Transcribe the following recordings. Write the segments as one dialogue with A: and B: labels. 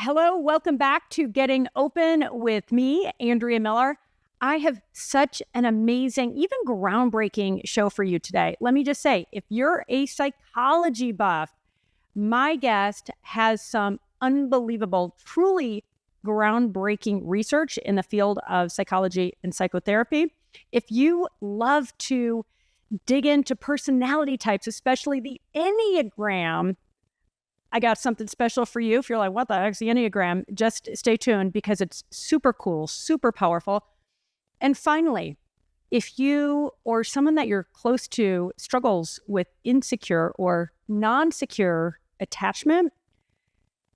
A: Hello, welcome back to Getting Open with me, Andrea Miller. I have such an amazing, even groundbreaking show for you today. Let me just say, if you're a psychology buff, my guest has some unbelievable, truly groundbreaking research in the field of psychology and psychotherapy. If you love to dig into personality types, especially the Enneagram, I got something special for you. If you're like, what the heck's the Enneagram? Just stay tuned because it's super cool, super powerful. And finally, if you or someone that you're close to struggles with insecure or non-secure attachment,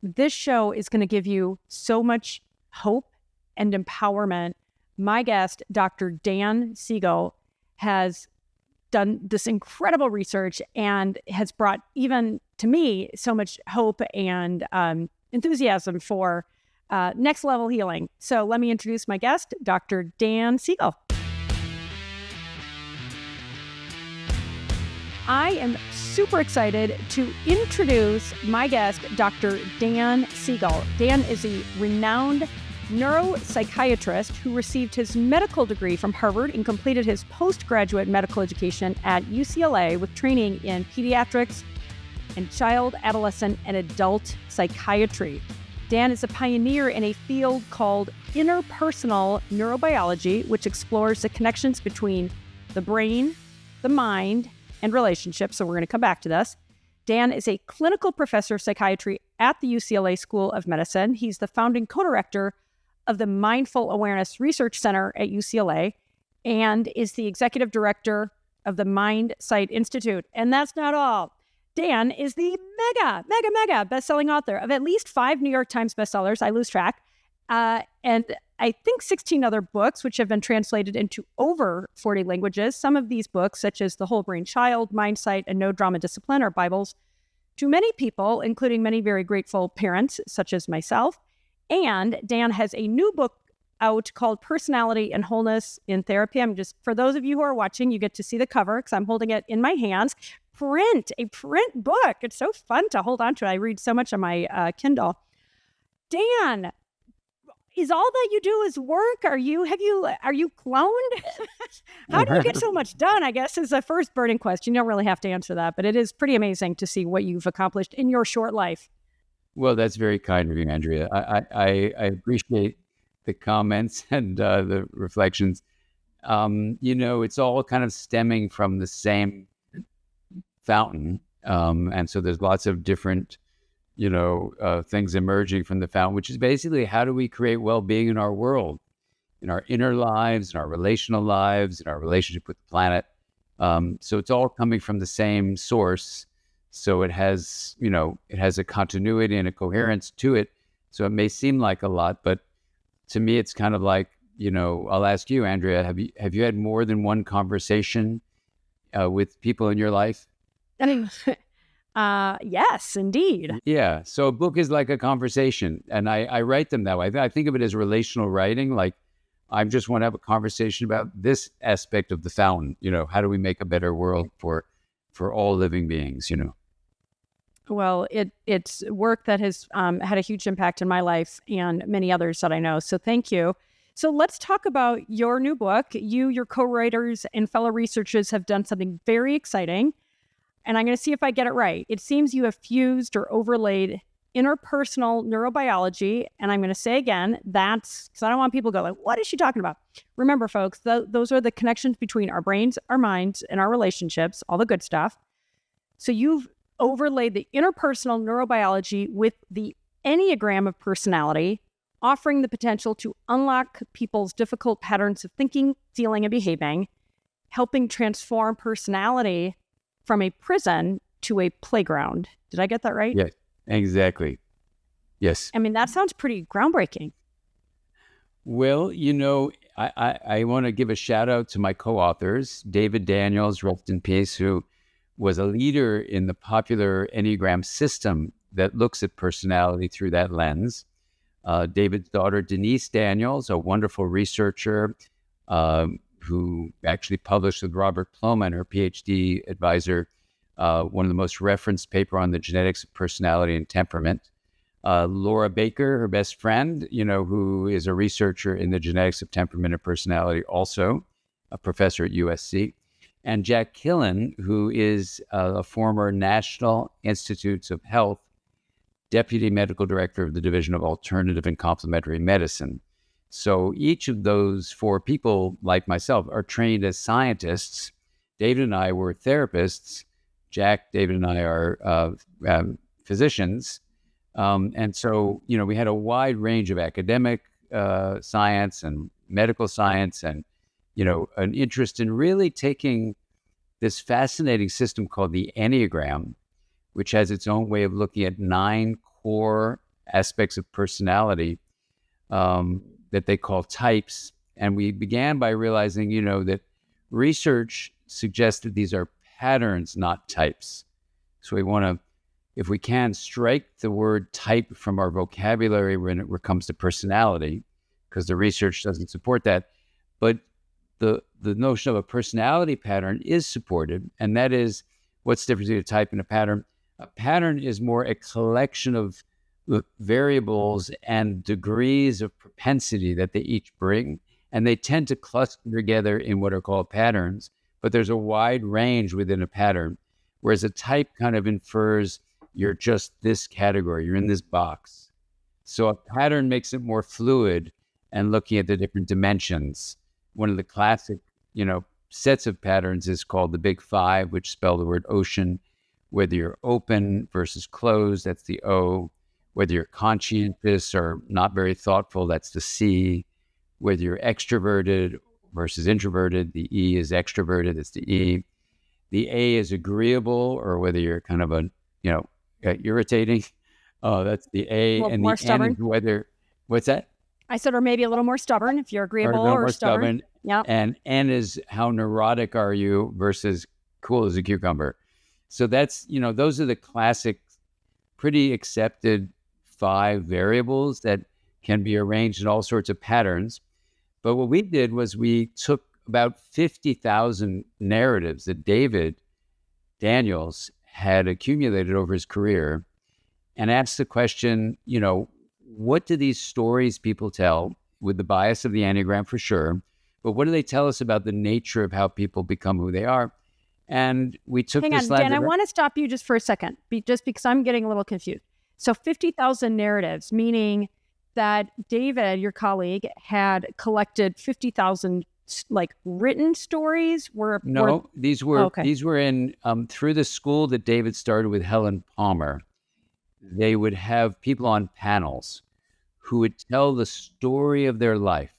A: this show is going to give you so much hope and empowerment. My guest, Dr. Dan Siegel, has done this incredible research and has brought, even to me, so much hope and enthusiasm for next level healing. So let me introduce my guest, Dr. Dan Siegel. I am super excited to introduce my guest, Dr. Dan Siegel. Dan is a renowned neuropsychiatrist who received his medical degree from Harvard and completed his postgraduate medical education at UCLA with training in pediatrics and child, adolescent, and adult psychiatry. Dan is a pioneer in a field called Interpersonal neurobiology, which explores the connections between the brain, the mind, and relationships. So we're going to come back to this. Dan is a clinical professor of psychiatry at the UCLA School of Medicine. He's the founding co-director of the Mindful Awareness Research Center at UCLA and is the executive director of the Mind Sight Institute. And that's not all. Dan is the mega bestselling author of at least 5 New York Times bestsellers. I lose track. And I think 16 other books, which have been translated into over 40 languages. Some of these books, such as The Whole Brain Child, Mind Sight, and No Drama Discipline, are Bibles to many people, including many very grateful parents, such as myself. And Dan has a new book out called Personality and Wholeness in Therapy. For those of you who are watching, you get to see the cover because I'm holding it in my hands. A print book. It's so fun to hold on to. I read so much on my Kindle. Dan, is all that you do is work? Are you cloned? How do you get so much done? I guess is the first burning question. You don't really have to answer that, but it is pretty amazing to see what you've accomplished in your short life.
B: Well, that's very kind of you, Andrea. I appreciate the comments and the reflections. It's all kind of stemming from the same fountain. And so there's lots of different, things emerging from the fountain, which is basically how do we create well-being in our world, in our inner lives, in our relational lives, in our relationship with the planet. So it's all coming from the same source. So it has a continuity and a coherence to it. So it may seem like a lot, but to me, it's kind of like, I'll ask you, Andrea, have you had more than one conversation with people in your life?
A: Yes, indeed.
B: Yeah. So a book is like a conversation, and I write them that way. I think of it as relational writing. Like I just want to have a conversation about this aspect of the fountain. How do we make a better world for all living beings?
A: Well, it's work that has had a huge impact in my life and many others that I know. So thank you. So let's talk about your new book. You, your co-writers, and fellow researchers have done something very exciting. And I'm going to see if I get it right. It seems you have fused or overlaid interpersonal neurobiology. And I'm going to say again, that's because I don't want people to go like, what is she talking about? Remember, folks, those are the connections between our brains, our minds, and our relationships, all the good stuff. So you've overlaid the interpersonal neurobiology with the Enneagram of personality, offering the potential to unlock people's difficult patterns of thinking, feeling, and behaving, helping transform personality from a prison to a playground. Did I get that right?
B: Yes, exactly. Yes.
A: I mean, that sounds pretty groundbreaking.
B: Well, I want to give a shout out to my co-authors, David Daniels, rest in peace, who was a leader in the popular Enneagram system that looks at personality through that lens. David's daughter, Denise Daniels, a wonderful researcher who actually published with Robert Plomin, her PhD advisor, one of the most referenced paper on the genetics of personality and temperament. Laura Baker, her best friend, who is a researcher in the genetics of temperament and personality, also a professor at USC, and Jack Killen, who is a former National Institutes of Health deputy medical director of the Division of Alternative and Complementary Medicine. So each of those four people, like myself, are trained as scientists. David and I were therapists. Jack, David, and I are physicians. And so, we had a wide range of academic science and medical science and, an interest in really taking this fascinating system called the Enneagram, which has its own way of looking at 9 core aspects of personality that they call types. And we began by realizing, that research suggests that these are patterns, not types. So we want to, if we can, strike the word type from our vocabulary when it comes to personality, because the research doesn't support that. But the notion of a personality pattern is supported, and that is what's the difference between a type and a pattern. A pattern is more a collection of variables and degrees of propensity that they each bring, and they tend to cluster together in what are called patterns, but there's a wide range within a pattern, whereas a type kind of infers you're just this category, you're in this box. So a pattern makes it more fluid and looking at the different dimensions. One of the classic, sets of patterns is called the Big Five, which spell the word ocean. Whether you're open versus closed, that's the O. Whether you're conscientious or not very thoughtful, that's the C. Whether you're extroverted versus introverted, the E is extroverted, that's the E. The A is agreeable, or whether you're kind of irritating, that's the A. And
A: more
B: the
A: stubborn.
B: N is whether, what's that?
A: I said, or maybe a little more stubborn if you're agreeable or stubborn. Yeah.
B: And N is how neurotic are you versus cool as a cucumber. So that's, those are the classic, pretty accepted 5 variables that can be arranged in all sorts of patterns. But what we did was we took about 50,000 narratives that David Daniels had accumulated over his career and asked the question, what do these stories people tell, with the bias of the Enneagram for sure, but what do they tell us about the nature of how people become who they are? And we took
A: Hang
B: this
A: on, Dan, I want to stop you just for a second, just because I'm getting a little confused. So 50,000 narratives, meaning that David, your colleague, had collected 50,000 written stories?
B: These were in through the school that David started with Helen Palmer. They would have people on panels who would tell the story of their life,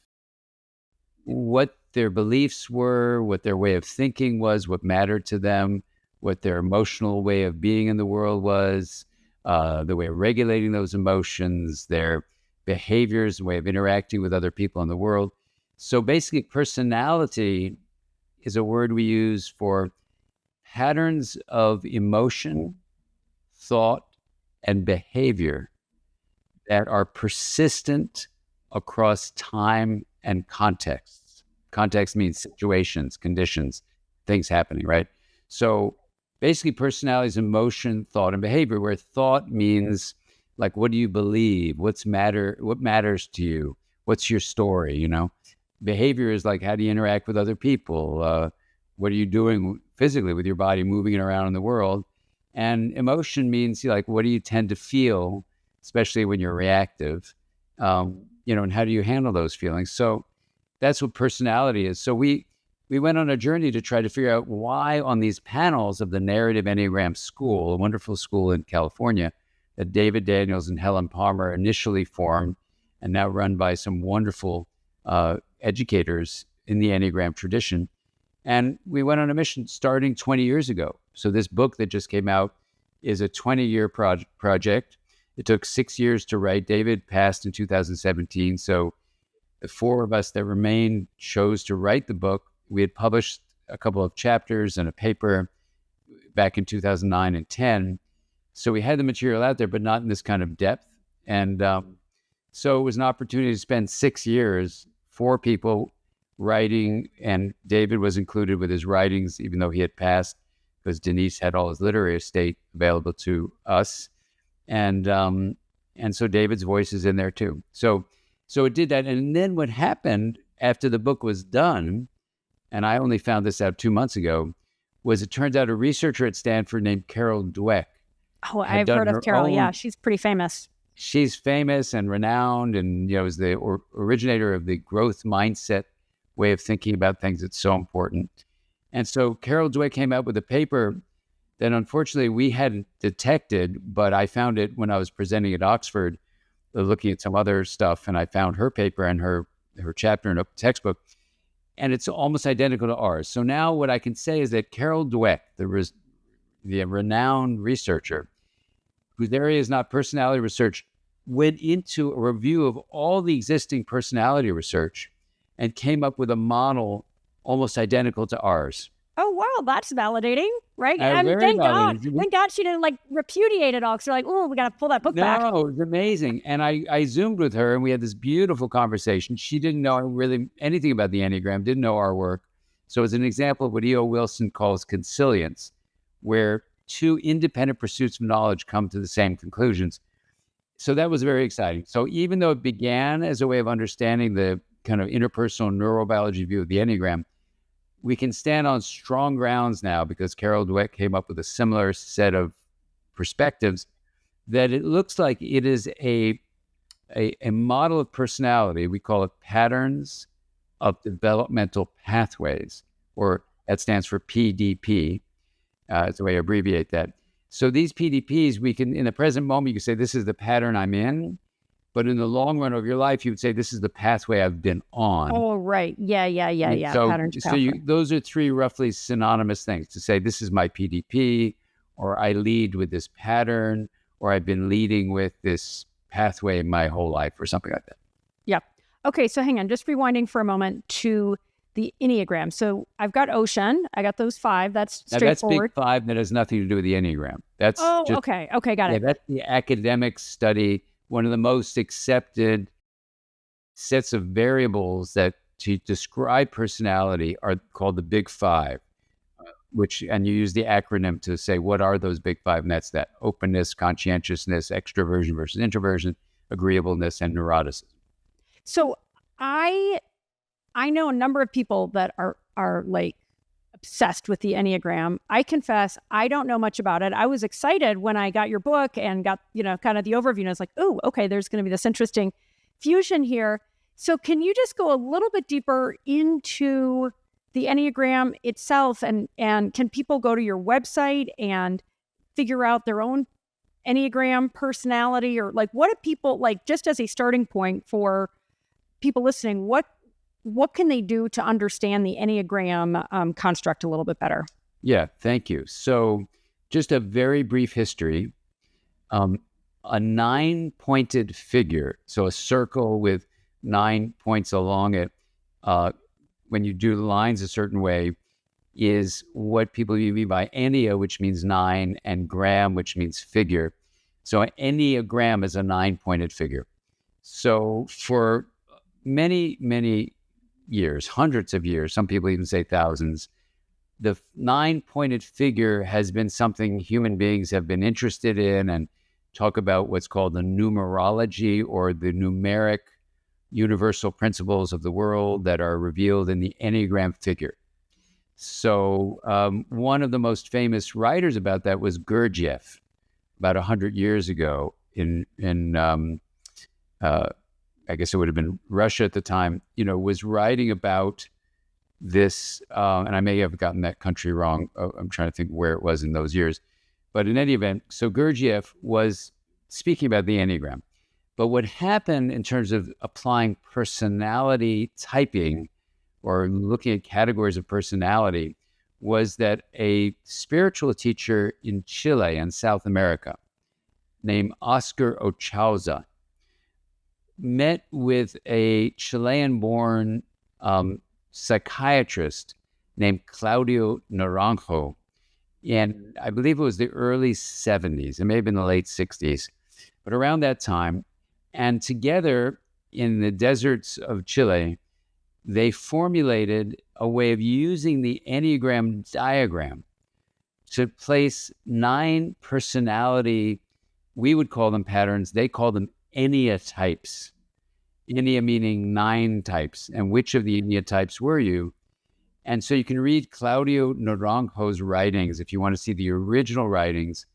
B: what their beliefs were, what their way of thinking was, what mattered to them, what their emotional way of being in the world was, the way of regulating those emotions, their behaviors, the way of interacting with other people in the world. So basically, personality is a word we use for patterns of emotion, thought, and behavior that are persistent across time and contexts. Context means situations, conditions, things happening, right? So basically, personality is emotion, thought, and behavior, where thought means like, what do you believe? What matters to you? What's your story, Behavior is like, how do you interact with other people? What are you doing physically with your body, moving it around in the world? And emotion means what do you tend to feel, especially when you're reactive, and how do you handle those feelings? So that's what personality is. So we went on a journey to try to figure out why on these panels of the Narrative Enneagram School, a wonderful school in California that David Daniels and Helen Palmer initially formed and now run by some wonderful educators in the Enneagram tradition. And we went on a mission starting 20 years ago. So this book that just came out is a 20-year project. It took 6 years to write. David passed in 2017. So the 4 of us that remained chose to write the book. We had published a couple of chapters and a paper back in 2009 and 10. So we had the material out there, but not in this kind of depth. And so it was an opportunity to spend 6 years, 4 people writing, and David was included with his writings, even though he had passed, because Denise had all his literary estate available to us. And And so David's voice is in there too. So it did that. And then what happened after the book was done, and I only found this out 2 months ago, was it turns out a researcher at Stanford named Carol Dweck
A: Oh,
B: had
A: I've
B: done
A: heard of
B: her
A: Carol.
B: own.
A: Yeah, she's pretty famous.
B: She's famous and renowned, and is the originator of the growth mindset way of thinking about things. It's so important. And so Carol Dweck came out with a paper that unfortunately we hadn't detected, but I found it when I was presenting at Oxford, looking at some other stuff, and I found her paper and her chapter in a textbook, and it's almost identical to ours. So now what I can say is that Carol Dweck, the renowned researcher, whose area is not personality research, went into a review of all the existing personality research and came up with a model almost identical to ours.
A: Oh, wow, that's validating, right?
B: Very
A: Thank God.
B: validating.
A: Thank God she didn't repudiate it all, because they're like, oh, we got to pull that book back.
B: No, it was amazing. And I Zoomed with her and we had this beautiful conversation. She didn't know really anything about the Enneagram, didn't know our work. So it's an example of what E.O. Wilson calls consilience, where two independent pursuits of knowledge come to the same conclusions. So that was very exciting. So even though it began as a way of understanding the kind of interpersonal neurobiology view of the Enneagram, we can stand on strong grounds now because Carol Dweck came up with a similar set of perspectives, that it looks like it is a model of personality. We call it patterns of developmental pathways, or that stands for PDP. It's the way I abbreviate that. So these PDPs, we can, in the present moment, you can say, this is the pattern I'm in. But in the long run of your life, you would say, this is the pathway I've been on.
A: Oh, right. Yeah.
B: So,
A: Pattern to pathway.
B: Those are three roughly synonymous things to say, this is my PDP, or I lead with this pattern, or I've been leading with this pathway my whole life, or something like that.
A: Yeah. Okay. So hang on, just rewinding for a moment to the Enneagram. So I've got Ocean. I got those 5. That's straightforward.
B: That's big 5. That has nothing to do with the Enneagram. That's
A: okay. Got it.
B: That's the academic study. One of the most accepted sets of variables that to describe personality are called the big 5, and you use the acronym to say, what are those big 5? And that's that: openness, conscientiousness, extroversion versus introversion, agreeableness, and neuroticism.
A: So I know a number of people that are like obsessed with the Enneagram. I confess, I don't know much about it. I was excited when I got your book and got, kind of the overview. And I was like, oh, okay, there's going to be this interesting fusion here. So can you just go a little bit deeper into the Enneagram itself? And can people go to your website and figure out their own Enneagram personality? Or what do people, just as a starting point for people listening, what can they do to understand the Enneagram construct a little bit better?
B: Yeah, thank you. So just a very brief history. A 9-pointed figure, so a circle with 9 points along it, when you do the lines a certain way, is what people mean by Ennea, which means 9, and gram, which means figure. So an Enneagram is a 9-pointed figure. So for many, many years, hundreds of years, some people even say thousands, the 9-pointed figure has been something human beings have been interested in, and talk about what's called the numerology, or the numeric universal principles of the world that are revealed in the Enneagram figure. So one of the most famous writers about that was Gurdjieff, about 100 years ago in I guess it would have been Russia at the time, was writing about this, and I may have gotten that country wrong. I'm trying to think where it was in those years. But in any event, so Gurdjieff was speaking about the Enneagram. But what happened in terms of applying personality typing, or looking at categories of personality, was that a spiritual teacher in Chile and South America named Oscar Ochauza met with a Chilean-born psychiatrist named Claudio Naranjo, and I believe it was the early 70s. It may have been the late 60s, but around that time. And together in the deserts of Chile, they formulated a way of using the Enneagram diagram to place 9 personality We would call them patterns. They call them Ennea types. Ennea meaning 9 types. And which of the Ennea types were you? And so you can read Claudio Naranjo's writings if you want to see the original writings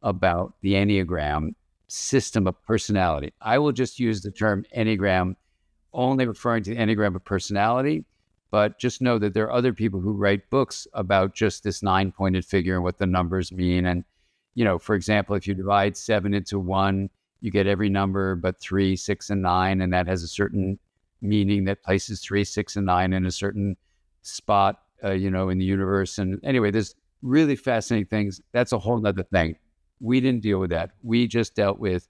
B: about the Enneagram system of personality. I will just use the term Enneagram, only referring to the Enneagram of personality, but just know that there are other people who write books about just this 9-pointed figure and what the numbers mean. And, for example, if you divide 7 into 1, you get every number but 3, 6, and 9, and that has a certain meaning that places 3, 6, and 9 in a certain spot, in the universe. And anyway, there's really fascinating things. That's a whole nother thing. We didn't deal with that. We just dealt with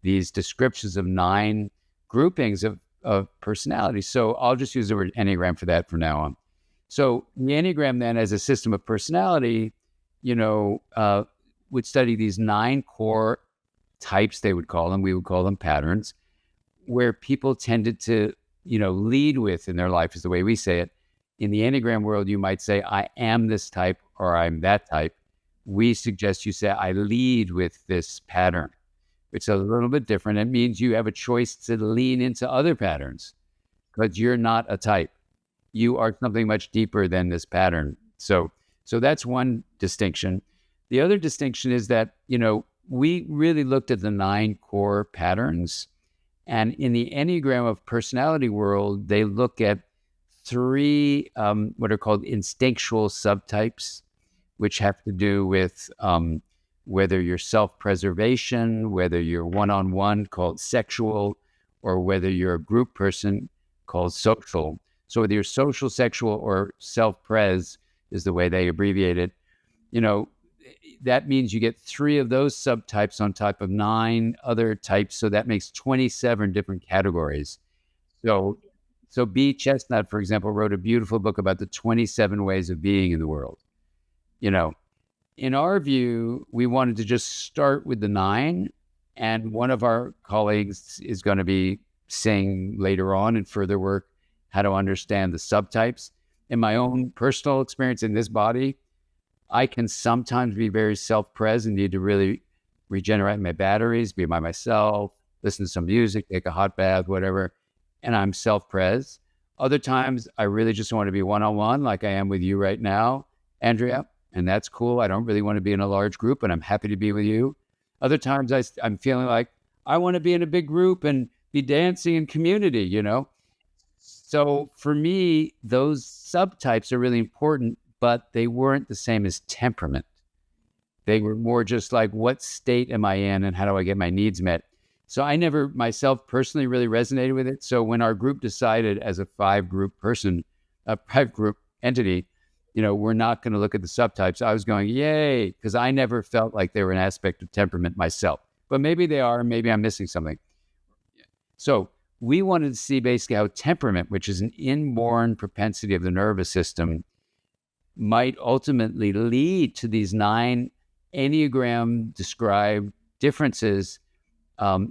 B: these descriptions of 9 groupings of personality. So I'll just use the word Enneagram for that from now on. So the Enneagram then as a system of personality, would study these 9 core types, they would call them. We would call them patterns, where people tended to, lead with in their life is the way we say it. In the Enneagram world, you might say, I am this type or I'm that type. We suggest you say, I lead with this pattern. It's a little bit different. It means you have a choice to lean into other patterns because you're not a type. You are something much deeper than this pattern. So that's one distinction. The other distinction is that, we really looked at the 9 core patterns. And in the Enneagram of personality world, they look at 3 what are called instinctual subtypes, which have to do with whether you're self-preservation, whether you're one-on-one called sexual, or whether you're a group person called social. So whether you're social, sexual, or self-pres is the way they abbreviate it, that means you get 3 of those subtypes on top of 9 other types. So that makes 27 different categories. So B. Chestnut, for example, wrote a beautiful book about the 27 ways of being in the world. In our view, we wanted to just start with the 9, and one of our colleagues is going to be saying later on in further work how to understand the subtypes. In my own personal experience in this body, I can sometimes be very self-pres and need to really regenerate my batteries, be by myself, listen to some music, take a hot bath, whatever, and I'm self-pres. Other times, I really just want to be one-on-one like I am with you right now, Andrea, and that's cool. I don't really want to be in a large group, and I'm happy to be with you. Other times, I'm feeling like I want to be in a big group and be dancing in community, So for me, those subtypes are really important, but they weren't the same as temperament. They were more just like, what state am I in and how do I get my needs met? So I never myself personally really resonated with it. So when our group decided as a 5-group entity, we're not going to look at the subtypes, I was going, yay, because I never felt like they were an aspect of temperament myself. But maybe they are, maybe I'm missing something. So we wanted to see basically how temperament, which is an inborn propensity of the nervous system, might ultimately lead to these 9 Enneagram described differences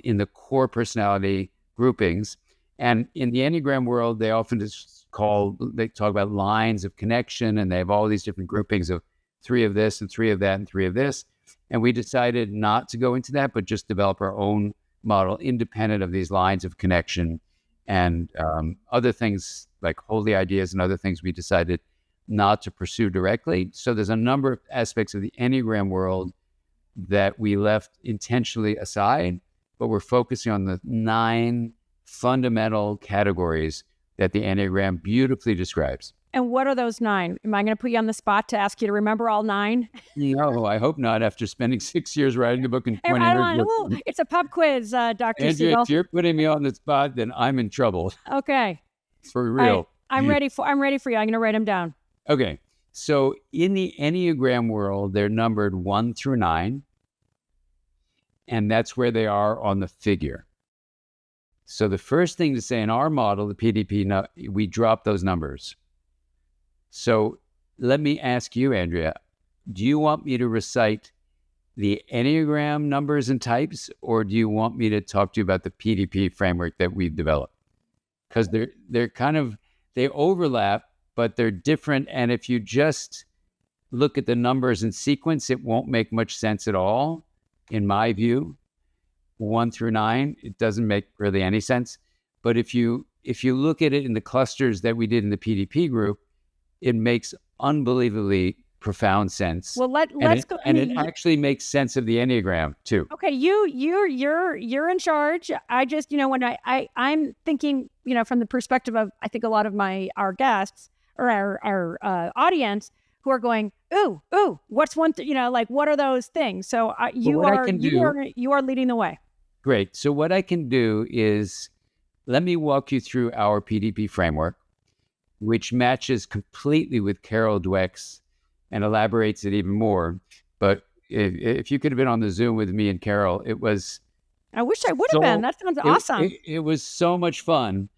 B: in the core personality groupings. And in the Enneagram world, they often they talk about lines of connection, and they have all these different groupings of 3 of this and 3 of that and 3 of this. And we decided not to go into that, but just develop our own model independent of these lines of connection and other things like holy ideas and other things we decided not to pursue directly. So there's a number of aspects of the Enneagram world that we left intentionally aside, but we're focusing on the 9 fundamental categories that the Enneagram beautifully describes.
A: And what are those 9? Am I going to put you on the spot to ask you to remember all 9?
B: No, I hope not, after spending 6 years writing the book and 20 years.
A: It's a pub quiz, Dr.
B: Andrea,
A: Siegel.
B: if you're putting me on the spot, then I'm in trouble.
A: Okay.
B: For real.
A: I'm ready for you. I'm going to write them down.
B: Okay. So in the Enneagram world, they're numbered 1 through 9. And that's where they are on the figure. So the first thing to say in our model, the PDP, we drop those numbers. So let me ask you, Andrea, do you want me to recite the Enneagram numbers and types, or do you want me to talk to you about the PDP framework that we've developed? Because they're kind of, they overlap, but they're different. And if you just look at the numbers in sequence, it won't make much sense at all, in my view. 1 through 9, it doesn't make really any sense. But if you look at it in the clusters that we did in the PDP group, it makes unbelievably profound sense.
A: Well, let's go.
B: And it actually makes sense of the Enneagram too.
A: Okay, you're in charge. I just, when I'm thinking, from the perspective of, I think a lot of our guests or our audience who are going, ooh, what's one, what are those things? So you are leading the way.
B: Great. So what I can do is, let me walk you through our PDP framework, which matches completely with Carol Dweck's and elaborates it even more. But if you could have been on the Zoom with me and Carol, it was...
A: I wish I would have been. That sounds awesome.
B: It was so much fun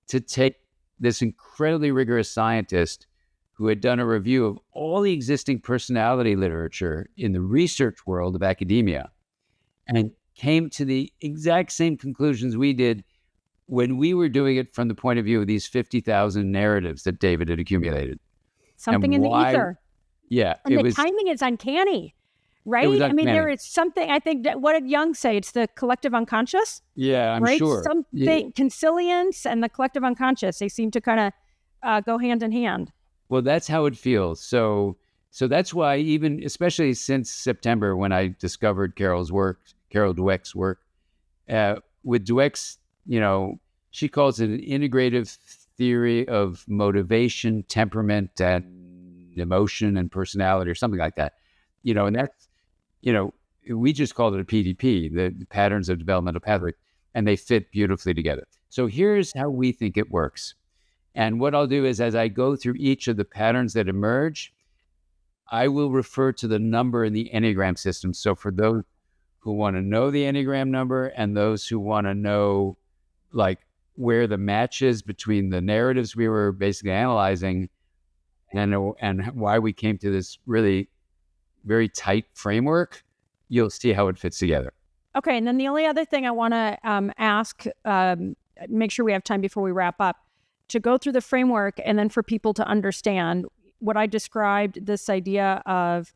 B: to take this incredibly rigorous scientist who had done a review of all the existing personality literature in the research world of academia and came to the exact same conclusions we did when we were doing it from the point of view of these 50,000 narratives that David had accumulated.
A: Something in the ether.
B: Yeah.
A: And the timing is uncanny, right?
B: Uncanny.
A: I mean, there is something, I think, what did Jung say? It's the collective unconscious.
B: Yeah, I'm
A: right?
B: sure.
A: Consilience and the collective unconscious, they seem to kind of go hand in hand.
B: Well, that's how it feels. So that's why, even especially since September, when I discovered Carol Dweck's work, with Dweck's, she calls it an integrative theory of motivation, temperament, and emotion and personality, or something like that. And that's, we just called it a PDP, the patterns of developmental pathways, and they fit beautifully together. So here's how we think it works. And what I'll do is, as I go through each of the patterns that emerge, I will refer to the number in the Enneagram system. So for those who want to know the Enneagram number and those who want to know, where the match is between the narratives we were basically analyzing and why we came to this really very tight framework, you'll see how it fits together.
A: Okay. And then the only other thing I want to ask, make sure we have time before we wrap up, to go through the framework and then for people to understand what I described, this idea of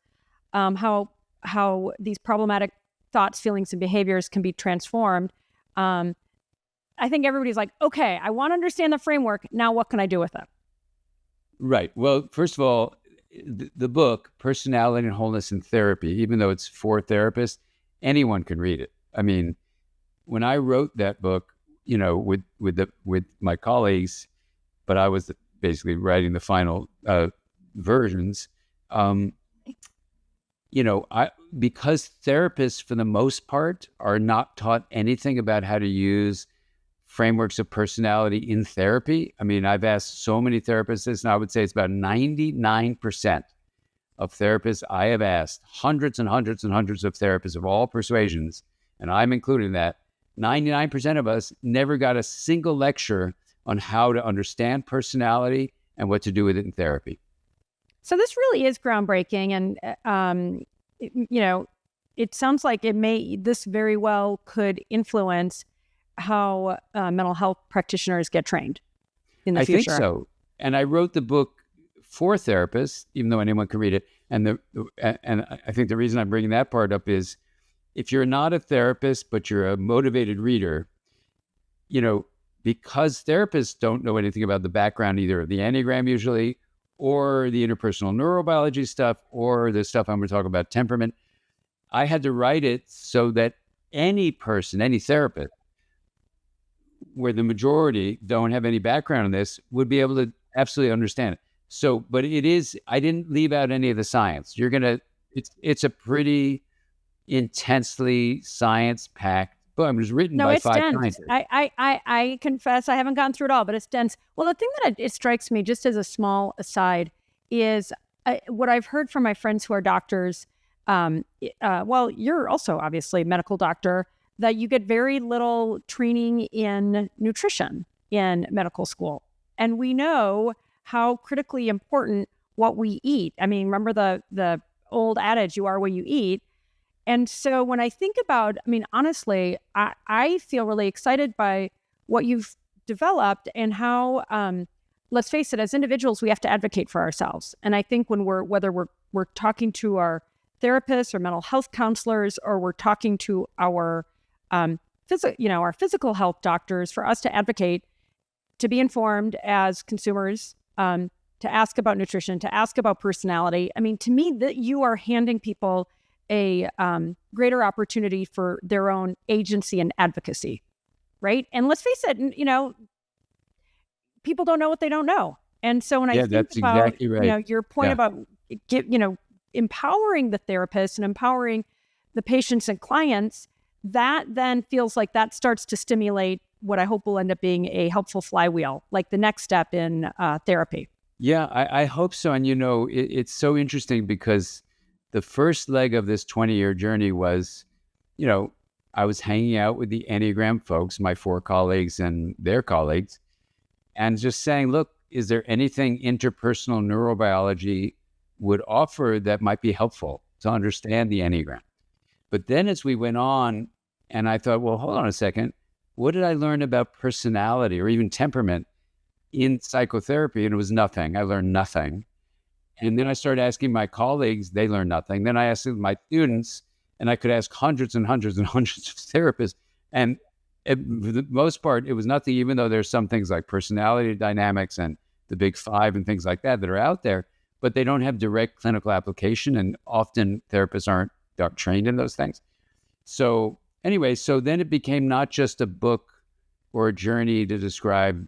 A: how these problematic thoughts, feelings, and behaviors can be transformed. I think everybody's like, okay, I want to understand the framework. Now what can I do with it?
B: Right. Well, first of all, the book, Personality and Wholeness in Therapy, even though it's for therapists, anyone can read it. I mean, when I wrote that book, with my colleagues, but I was basically writing the final versions, because therapists, for the most part, are not taught anything about how to use frameworks of personality in therapy. I mean, I've asked so many therapists this, and I would say it's about 99% of therapists I have asked, hundreds and hundreds and hundreds of therapists of all persuasions, and I'm including that, 99% of us never got a single lecture on how to understand personality and what to do with it in therapy.
A: So this really is groundbreaking. And, it sounds like this very well could influence how mental health practitioners get trained in the future.
B: I think so. And I wrote the book for therapists, even though anyone can read it. And I think the reason I'm bringing that part up is, if you're not a therapist, but you're a motivated reader, because therapists don't know anything about the background either of the Enneagram usually, or the interpersonal neurobiology stuff, or the stuff I'm going to talk about, temperament, I had to write it so that any person, any therapist, where the majority don't have any background in this, would be able to absolutely understand it. So, but I didn't leave out any of the science. It's a pretty intensely science-packed book. It was written by
A: it's
B: 5
A: dense.
B: scientists.
A: I confess I haven't gone through it all, but it's dense. Well, the thing that it strikes me, just as a small aside, is what I've heard from my friends who are doctors. Well, you're also obviously a medical doctor, that you get very little training in nutrition in medical school. And we know how critically important what we eat. I mean, remember the old adage, you are what you eat. And so when I think about, honestly, I feel really excited by what you've developed and how, let's face it, as individuals, we have to advocate for ourselves. And I think when whether we're talking to our therapists or mental health counselors, or we're talking to our our physical health doctors, for us to advocate, to be informed as consumers, to ask about nutrition, to ask about personality. I mean, to me, that you are handing people a greater opportunity for their own agency and advocacy, right? And let's face it, people don't know what they don't know. And so when I think
B: that's
A: about
B: exactly right.
A: your point about empowering the therapist and empowering the patients and clients, that then feels like that starts to stimulate what I hope will end up being a helpful flywheel, like the next step in therapy.
B: Yeah, I hope so. And, it's so interesting because the first leg of this 20-year journey was, I was hanging out with the Enneagram folks, my 4 colleagues and their colleagues, and just saying, look, is there anything interpersonal neurobiology would offer that might be helpful to understand the Enneagram? But then as we went on, and I thought, well, hold on a second, what did I learn about personality or even temperament in psychotherapy? And it was nothing. I learned nothing. And then I started asking my colleagues, they learned nothing. Then I asked my students, and I could ask hundreds and hundreds and hundreds of therapists. And for the most part, it was nothing, even though there's some things like personality dynamics and the big 5 and things like that are out there, but they don't have direct clinical application. And often therapists aren't trained in those things. So anyway, so then it became not just a book or a journey to describe,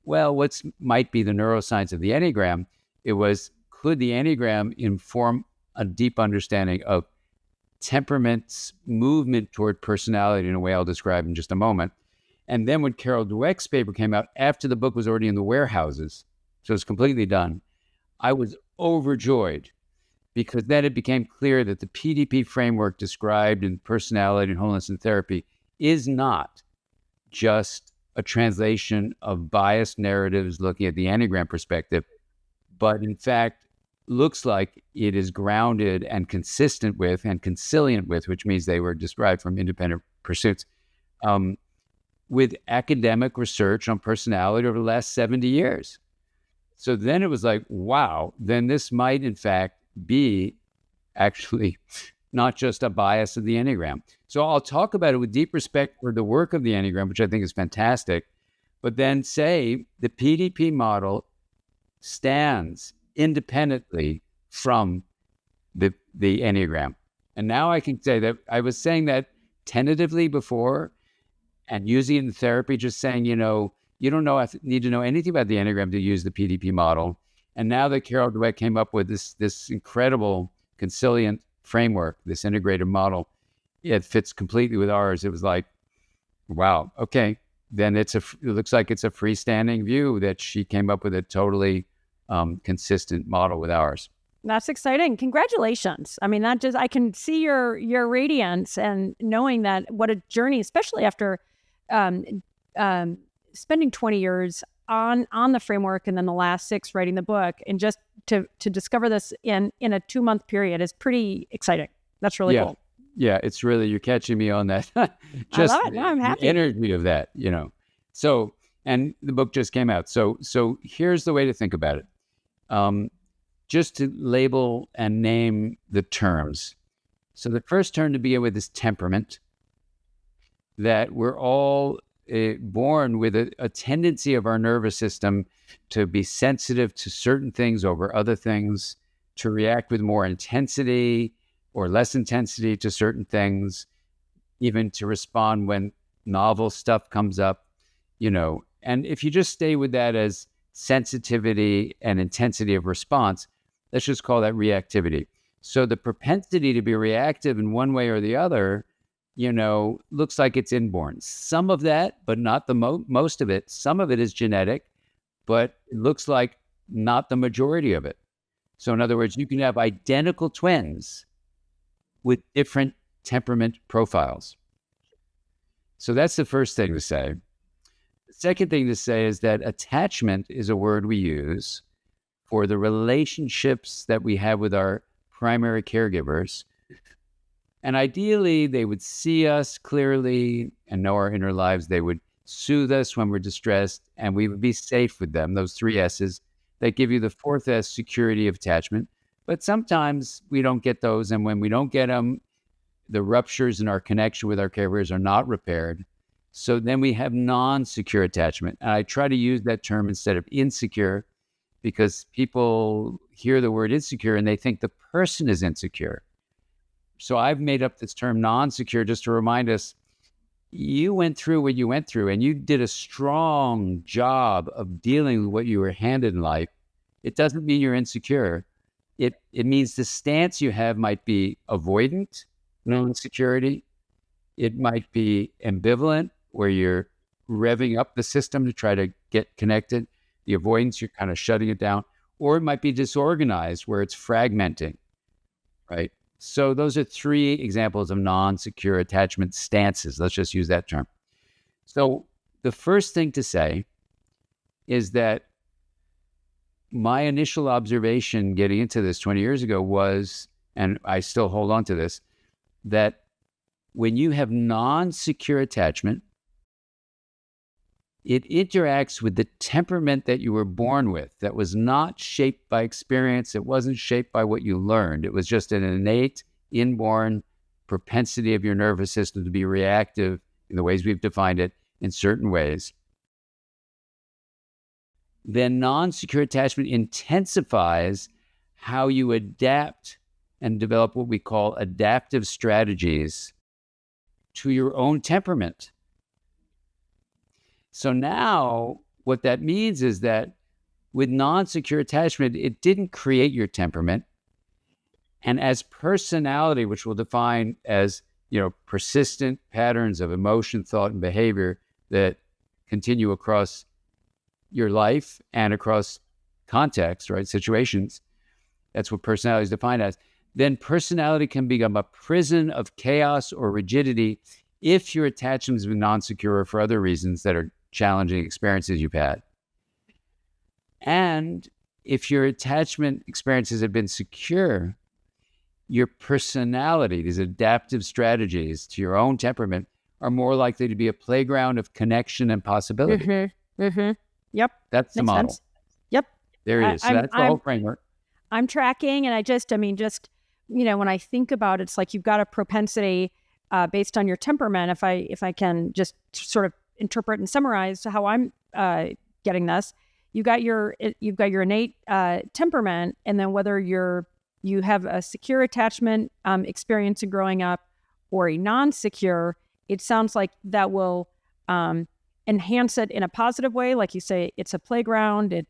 B: well, what might be the neuroscience of the Enneagram. It was, could the Enneagram inform a deep understanding of temperament's movement toward personality in a way I'll describe in just a moment. And then when Carol Dweck's paper came out, after the book was already in the warehouses, so it's completely done, I was overjoyed, because then it became clear that the PDP framework described in personality and wholeness and therapy is not just a translation of biased narratives looking at the Enneagram perspective, but in fact looks like it is grounded and consistent with and consilient with, which means they were described from independent pursuits, with academic research on personality over the last 70 years. So then it was like, wow, then this might in fact be actually not just a bias of the Enneagram. So I'll talk about it with deep respect for the work of the Enneagram, which I think is fantastic, but then say the PDP model stands independently from the Enneagram. And now I can say that I was saying that tentatively before and using it in therapy, just saying, you don't need to know anything about the Enneagram to use the PDP model. And now that Carol Dweck came up with this incredible consilient framework, this integrated model, it fits completely with ours. It was like, wow, okay. Then it looks like it's a freestanding view that she came up with a totally consistent model with ours.
A: That's exciting. Congratulations. I mean, I can see your radiance, and knowing that, what a journey, especially after spending 20 years on the framework and then the last 6 writing the book, and just to discover this in a 2-month period is pretty exciting. That's really cool.
B: Yeah, it's really, you're catching me on that.
A: Just I love it. No, I'm happy.
B: The energy of that, So, and the book just came out. So here's the way to think about it. Just to label and name the terms. So the first term to begin with is temperament, that we're all born with a tendency of our nervous system to be sensitive to certain things over other things, to react with more intensity or less intensity to certain things, even to respond when novel stuff comes up, And if you just stay with that as sensitivity and intensity of response, let's just call that reactivity. So the propensity to be reactive in one way or the other, looks like it's inborn. Some of that, but not the most of it. Some of it is genetic, but it looks like not the majority of it. So in other words, you can have identical twins with different temperament profiles. So that's the first thing to say. The second thing to say is that attachment is a word we use for the relationships that we have with our primary caregivers. And ideally, they would see us clearly and know our inner lives. They would soothe us when we're distressed, and we would be safe with them. Those 3 S's that give you the 4th S, security of attachment. But sometimes we don't get those. And when we don't get them, the ruptures in our connection with our caregivers are not repaired. So then we have non-secure attachment. And I try to use that term instead of insecure, because people hear the word insecure and they think the person is insecure. So I've made up this term non-secure just to remind us, you went through what you went through and you did a strong job of dealing with what you were handed in life. It doesn't mean you're insecure. It means the stance you have might be avoidant, non-security. It might be ambivalent, where you're revving up the system to try to get connected. The avoidance, you're kind of shutting it down. Or it might be disorganized, where it's fragmenting, right? So those are 3 examples of non-secure attachment stances. Let's just use that term. So the first thing to say is that my initial observation getting into this 20 years ago was, and I still hold on to this, that when you have non-secure attachment, it interacts with the temperament that you were born with, that was not shaped by experience. It wasn't shaped by what you learned. It was just an innate, inborn propensity of your nervous system to be reactive in the ways we've defined it in certain ways. Then non-secure attachment intensifies how you adapt and develop what we call adaptive strategies to your own temperament. So now what that means is that with non-secure attachment, it didn't create your temperament. And as personality, which we'll define as, persistent patterns of emotion, thought, and behavior that continue across your life and across context, right? Situations. That's what personality is defined as. Then personality can become a prison of chaos or rigidity if your attachment has been non-secure for other reasons that are challenging experiences you've had. And if your attachment experiences have been secure, your personality, these adaptive strategies to your own temperament, are more likely to be a playground of connection and possibility.
A: Mm-hmm. Mm-hmm. Yep.
B: That's the
A: Makes
B: model.
A: sense. Yep.
B: There it is. So that's the whole framework.
A: I'm tracking, and when I think about it, it's like you've got a propensity based on your temperament. If I can just sort of interpret and summarize how I'm getting this, you've got your innate temperament, and then whether you have a secure attachment experience in growing up or a non-secure, it sounds like that will enhance it in a positive way. Like you say, it's a playground. It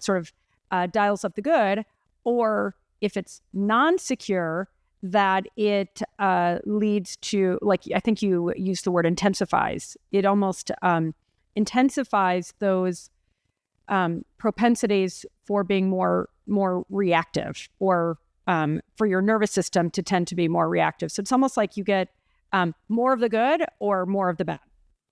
A: sort of dials up the good. Or if it's non-secure, that it leads to, like, I think you used the word intensifies. It almost intensifies those propensities for being more reactive, or for your nervous system to tend to be more reactive. So it's almost like you get more of the good or more of the bad.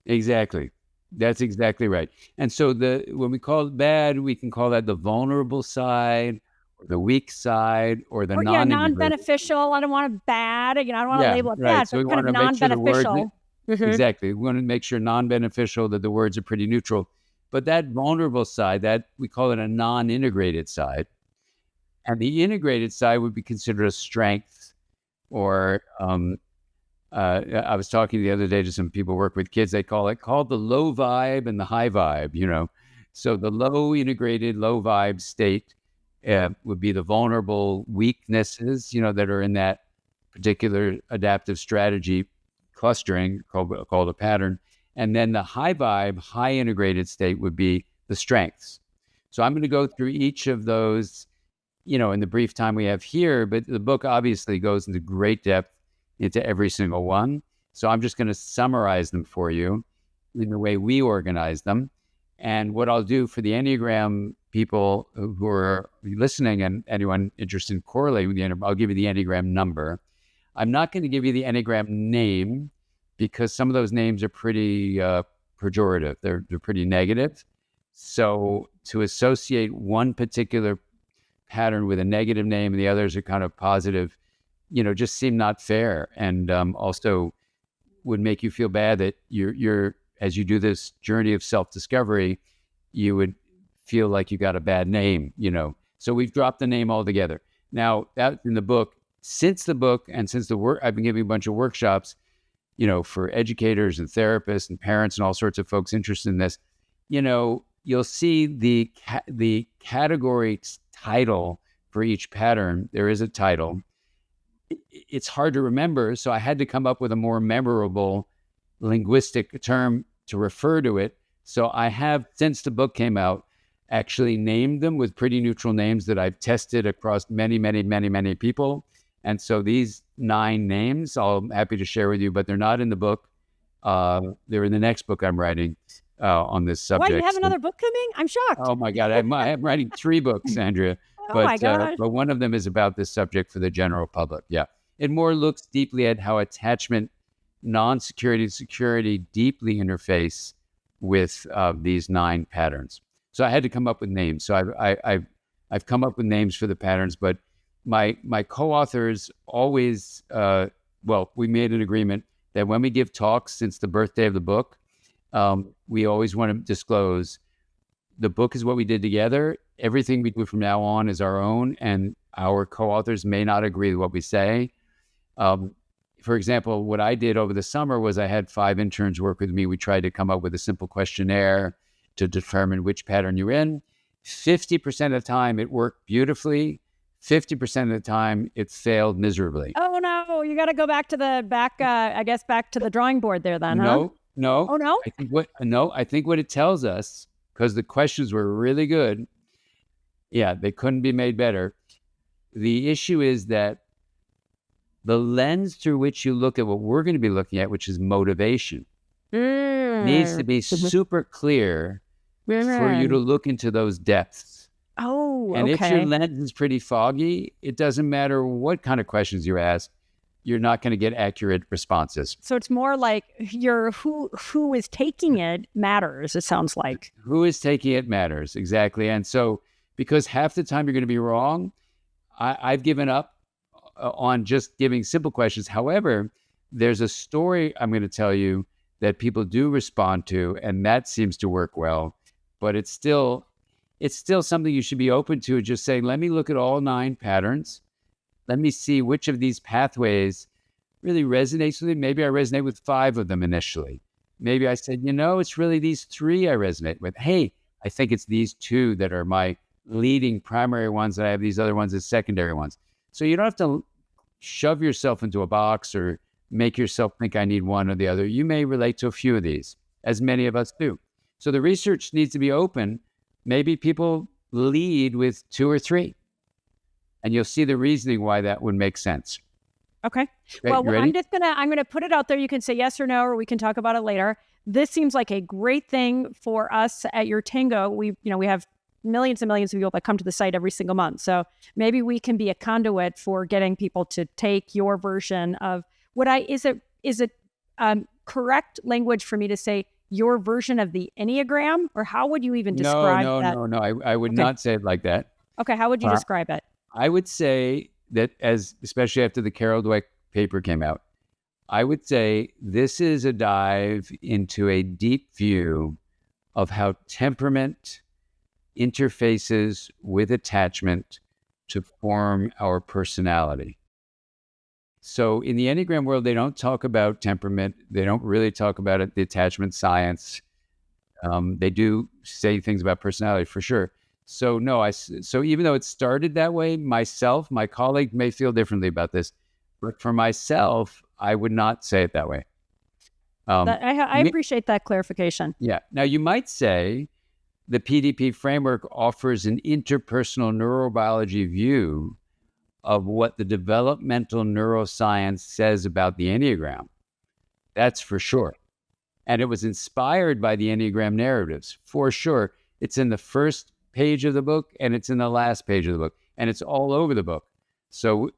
B: Exactly. That's exactly right. And so when we call it bad, we can call that the vulnerable side, or the weak side, or the
A: non-beneficial. I don't want it bad. I don't want to label it bad,
B: so
A: but kind of non-beneficial.
B: Exactly. We want to make sure non-beneficial, that the words are pretty neutral. But that vulnerable side, that we call it a non-integrated side. And the integrated side would be considered a strength, or I was talking the other day to some people who work with kids. They call it the low vibe and the high vibe, So the low integrated, low vibe state would be the vulnerable weaknesses, that are in that particular adaptive strategy clustering called a pattern. And then the high vibe, high integrated state would be the strengths. So I'm going to go through each of those, in the brief time we have here, but the book obviously goes into great depth into every single one. So I'm just going to summarize them for you in the way we organize them. And what I'll do for the Enneagram people who are listening, and anyone interested in correlating with the Enneagram, I'll give you the Enneagram number. I'm not going to give you the Enneagram name, because some of those names are pretty pejorative. They're pretty negative. So to associate one particular pattern with a negative name and the others are kind of positive, just seem not fair, and also would make you feel bad that you're as you do this journey of self-discovery, you would feel like you got a bad name, So we've dropped the name altogether. Now, that in the book since the book and since the work, I've been giving a bunch of workshops, for educators and therapists and parents and all sorts of folks interested in this. You'll see the category title for each pattern. There is a title. It's hard to remember, so I had to come up with a more memorable linguistic term to refer to it. So I have, since the book came out, actually named them with pretty neutral names that I've tested across many, many, many, many people. And so these 9 names, I'm happy to share with you, but they're not in the book. They're in the next book I'm writing on this subject.
A: Why, you have another book coming? I'm shocked.
B: Oh my God, I'm writing 3 books, Andrea.
A: My gosh.
B: But one of them is about this subject for the general public. Yeah. It more looks deeply at how attachment, non-security, and security deeply interface with these 9 patterns. So I had to come up with names. So I've come up with names for the patterns, but my co-authors always, we made an agreement that when we give talks since the birthday of the book, we always want to disclose the book is what we did together. Everything we do from now on is our own, and our co-authors may not agree with what we say. For example, what I did over the summer was I had 5 interns work with me. We tried to come up with a simple questionnaire to determine which pattern you're in. 50% of the time, it worked beautifully. 50% of the time, it failed miserably.
A: Oh no! You got to go back to the drawing board there then, huh?
B: No.
A: Oh no!
B: I think what it tells us, because the questions were really good. Yeah, they couldn't be made better. The issue is that the lens through which you look at what we're going to be looking at, which is motivation, needs to be super clear for you to look into those depths.
A: Oh,
B: and
A: okay.
B: if your lens is pretty foggy, it doesn't matter what kind of questions you ask, you're not going to get accurate responses.
A: So it's more like who is taking it matters, it sounds like.
B: Who is taking it matters, exactly. And so because half the time you're going to be wrong, I've given up on just giving simple questions. However, there's a story I'm going to tell you that people do respond to, and that seems to work well. But it's still something you should be open to, just saying, let me look at all 9 patterns. Let me see which of these pathways really resonates with me. Maybe I resonate with 5 of them initially. Maybe I said, it's really these 3 I resonate with. Hey, I think it's these 2 that are my leading primary ones, and I have these other ones as secondary ones. So you don't have to shove yourself into a box or make yourself think I need one or the other. You may relate to a few of these, as many of us do. So the research needs to be open. Maybe people lead with 2 or 3, and you'll see the reasoning why that would make sense.
A: Okay. Well, I'm gonna put it out there. You can say yes or no, or we can talk about it later. This seems like a great thing for us at YourTango. We have millions and millions of people that come to the site every single month. So maybe we can be a conduit for getting people to take your version of is it correct language for me to say your version of the Enneagram, or how would you even describe that?
B: No. I would not say it like that.
A: Okay. How would you describe it?
B: I would say that, especially after the Carol Dweck paper came out, I would say this is a dive into a deep view of how temperament interfaces with attachment to form our personality. So in the Enneagram world, they don't talk about temperament. They don't really talk about it, the attachment science. They do say things about personality for sure. So so even though it started that way, my colleague may feel differently about this, but for myself, I would not say it that way.
A: I appreciate that clarification.
B: Yeah. Now you might say the PDP framework offers an interpersonal neurobiology view of what the developmental neuroscience says about the Enneagram. That's for sure. And it was inspired by the Enneagram narratives, for sure. It's in the first page of the book, and it's in the last page of the book, and it's all over the book. So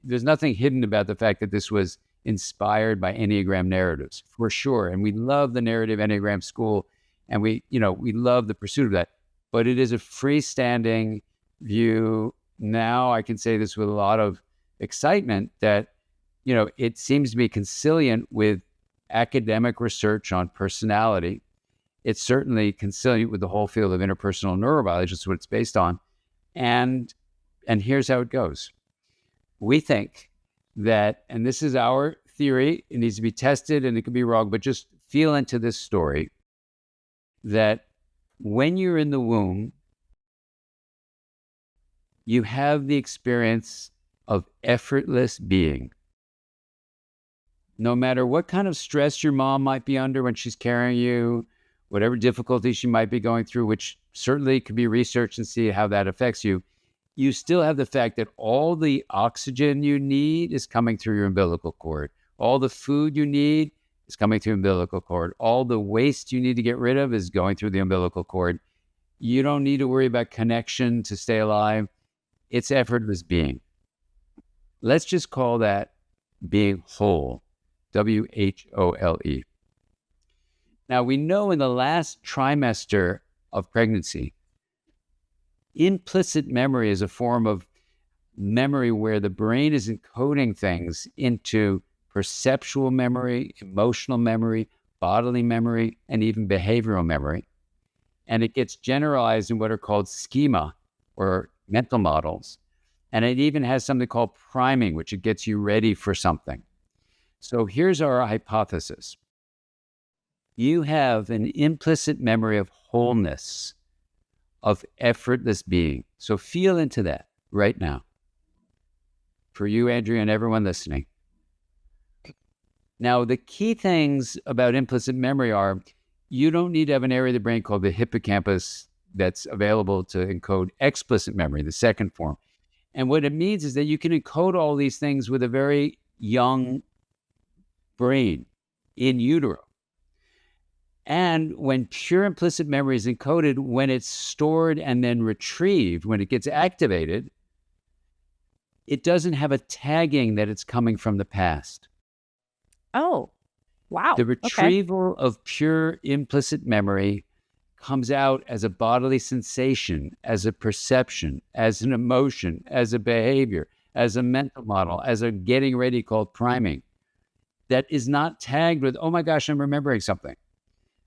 B: there's nothing hidden about the fact that this was inspired by Enneagram narratives, for sure. And we love the narrative Enneagram school, and we love the pursuit of that. But it is a freestanding view. Now I can say this with a lot of excitement that, it seems to be conciliant with academic research on personality. It's certainly conciliant with the whole field of interpersonal neurobiology. That's what it's based on. And here's how it goes. we think that, and this is our theory, it needs to be tested and it could be wrong, but just feel into this story, that when you're in the womb, you have the experience of effortless being. No matter what kind of stress your mom might be under when she's carrying you, whatever difficulties she might be going through, which certainly could be researched and see how that affects you, you still have the fact that all the oxygen you need is coming through your umbilical cord. All the food you need is coming through the umbilical cord. All the waste you need to get rid of is going through the umbilical cord. You don't need to worry about connection to stay alive. It's effortless being. Let's just call that being whole, WHOLE. Now, we know in the last trimester of pregnancy, implicit memory is a form of memory where the brain is encoding things into perceptual memory, emotional memory, bodily memory, and even behavioral memory. And it gets generalized in what are called schema or mental models. And it even has something called priming, which it gets you ready for something. So here's our hypothesis. You have an implicit memory of wholeness, of effortless being. So feel into that right now. For you, Andrea, and everyone listening. Now, the key things about implicit memory are you don't need to have an area of the brain called the hippocampus that's available to encode explicit memory, the second form. And what it means is that you can encode all these things with a very young brain in utero. And when pure implicit memory is encoded, when it's stored and then retrieved, when it gets activated, it doesn't have a tagging that it's coming from the past.
A: Oh, wow.
B: The retrieval of pure implicit memory comes out as a bodily sensation, as a perception, as an emotion, as a behavior, as a mental model, as a getting ready called priming, that is not tagged with, oh my gosh, I'm remembering something.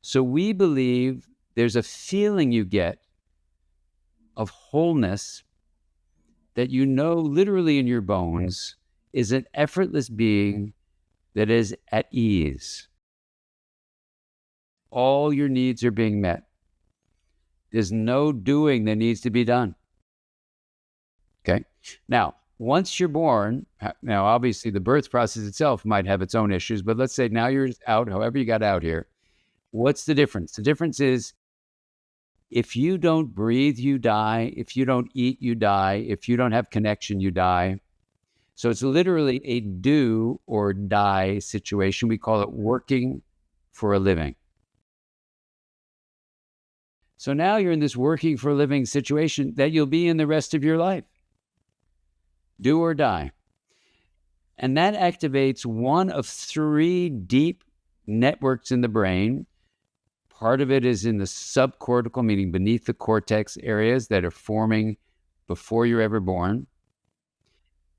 B: So we believe there's a feeling you get of wholeness that you know literally in your bones is an effortless being that is at ease. All your needs are being met. There's no doing that needs to be done. Okay? Now, once you're born, now obviously the birth process itself might have its own issues, but let's say now you're out, however you got out here. What's the difference? The difference is if you don't breathe, you die. If you don't eat, you die. If you don't have connection, you die. So it's literally a do or die situation. We call it working for a living. So now you're in this working for a living situation that you'll be in the rest of your life. Do or die. And that activates one of three deep networks in the brain. Part of it is in the subcortical, meaning beneath the cortex areas that are forming before you're ever born.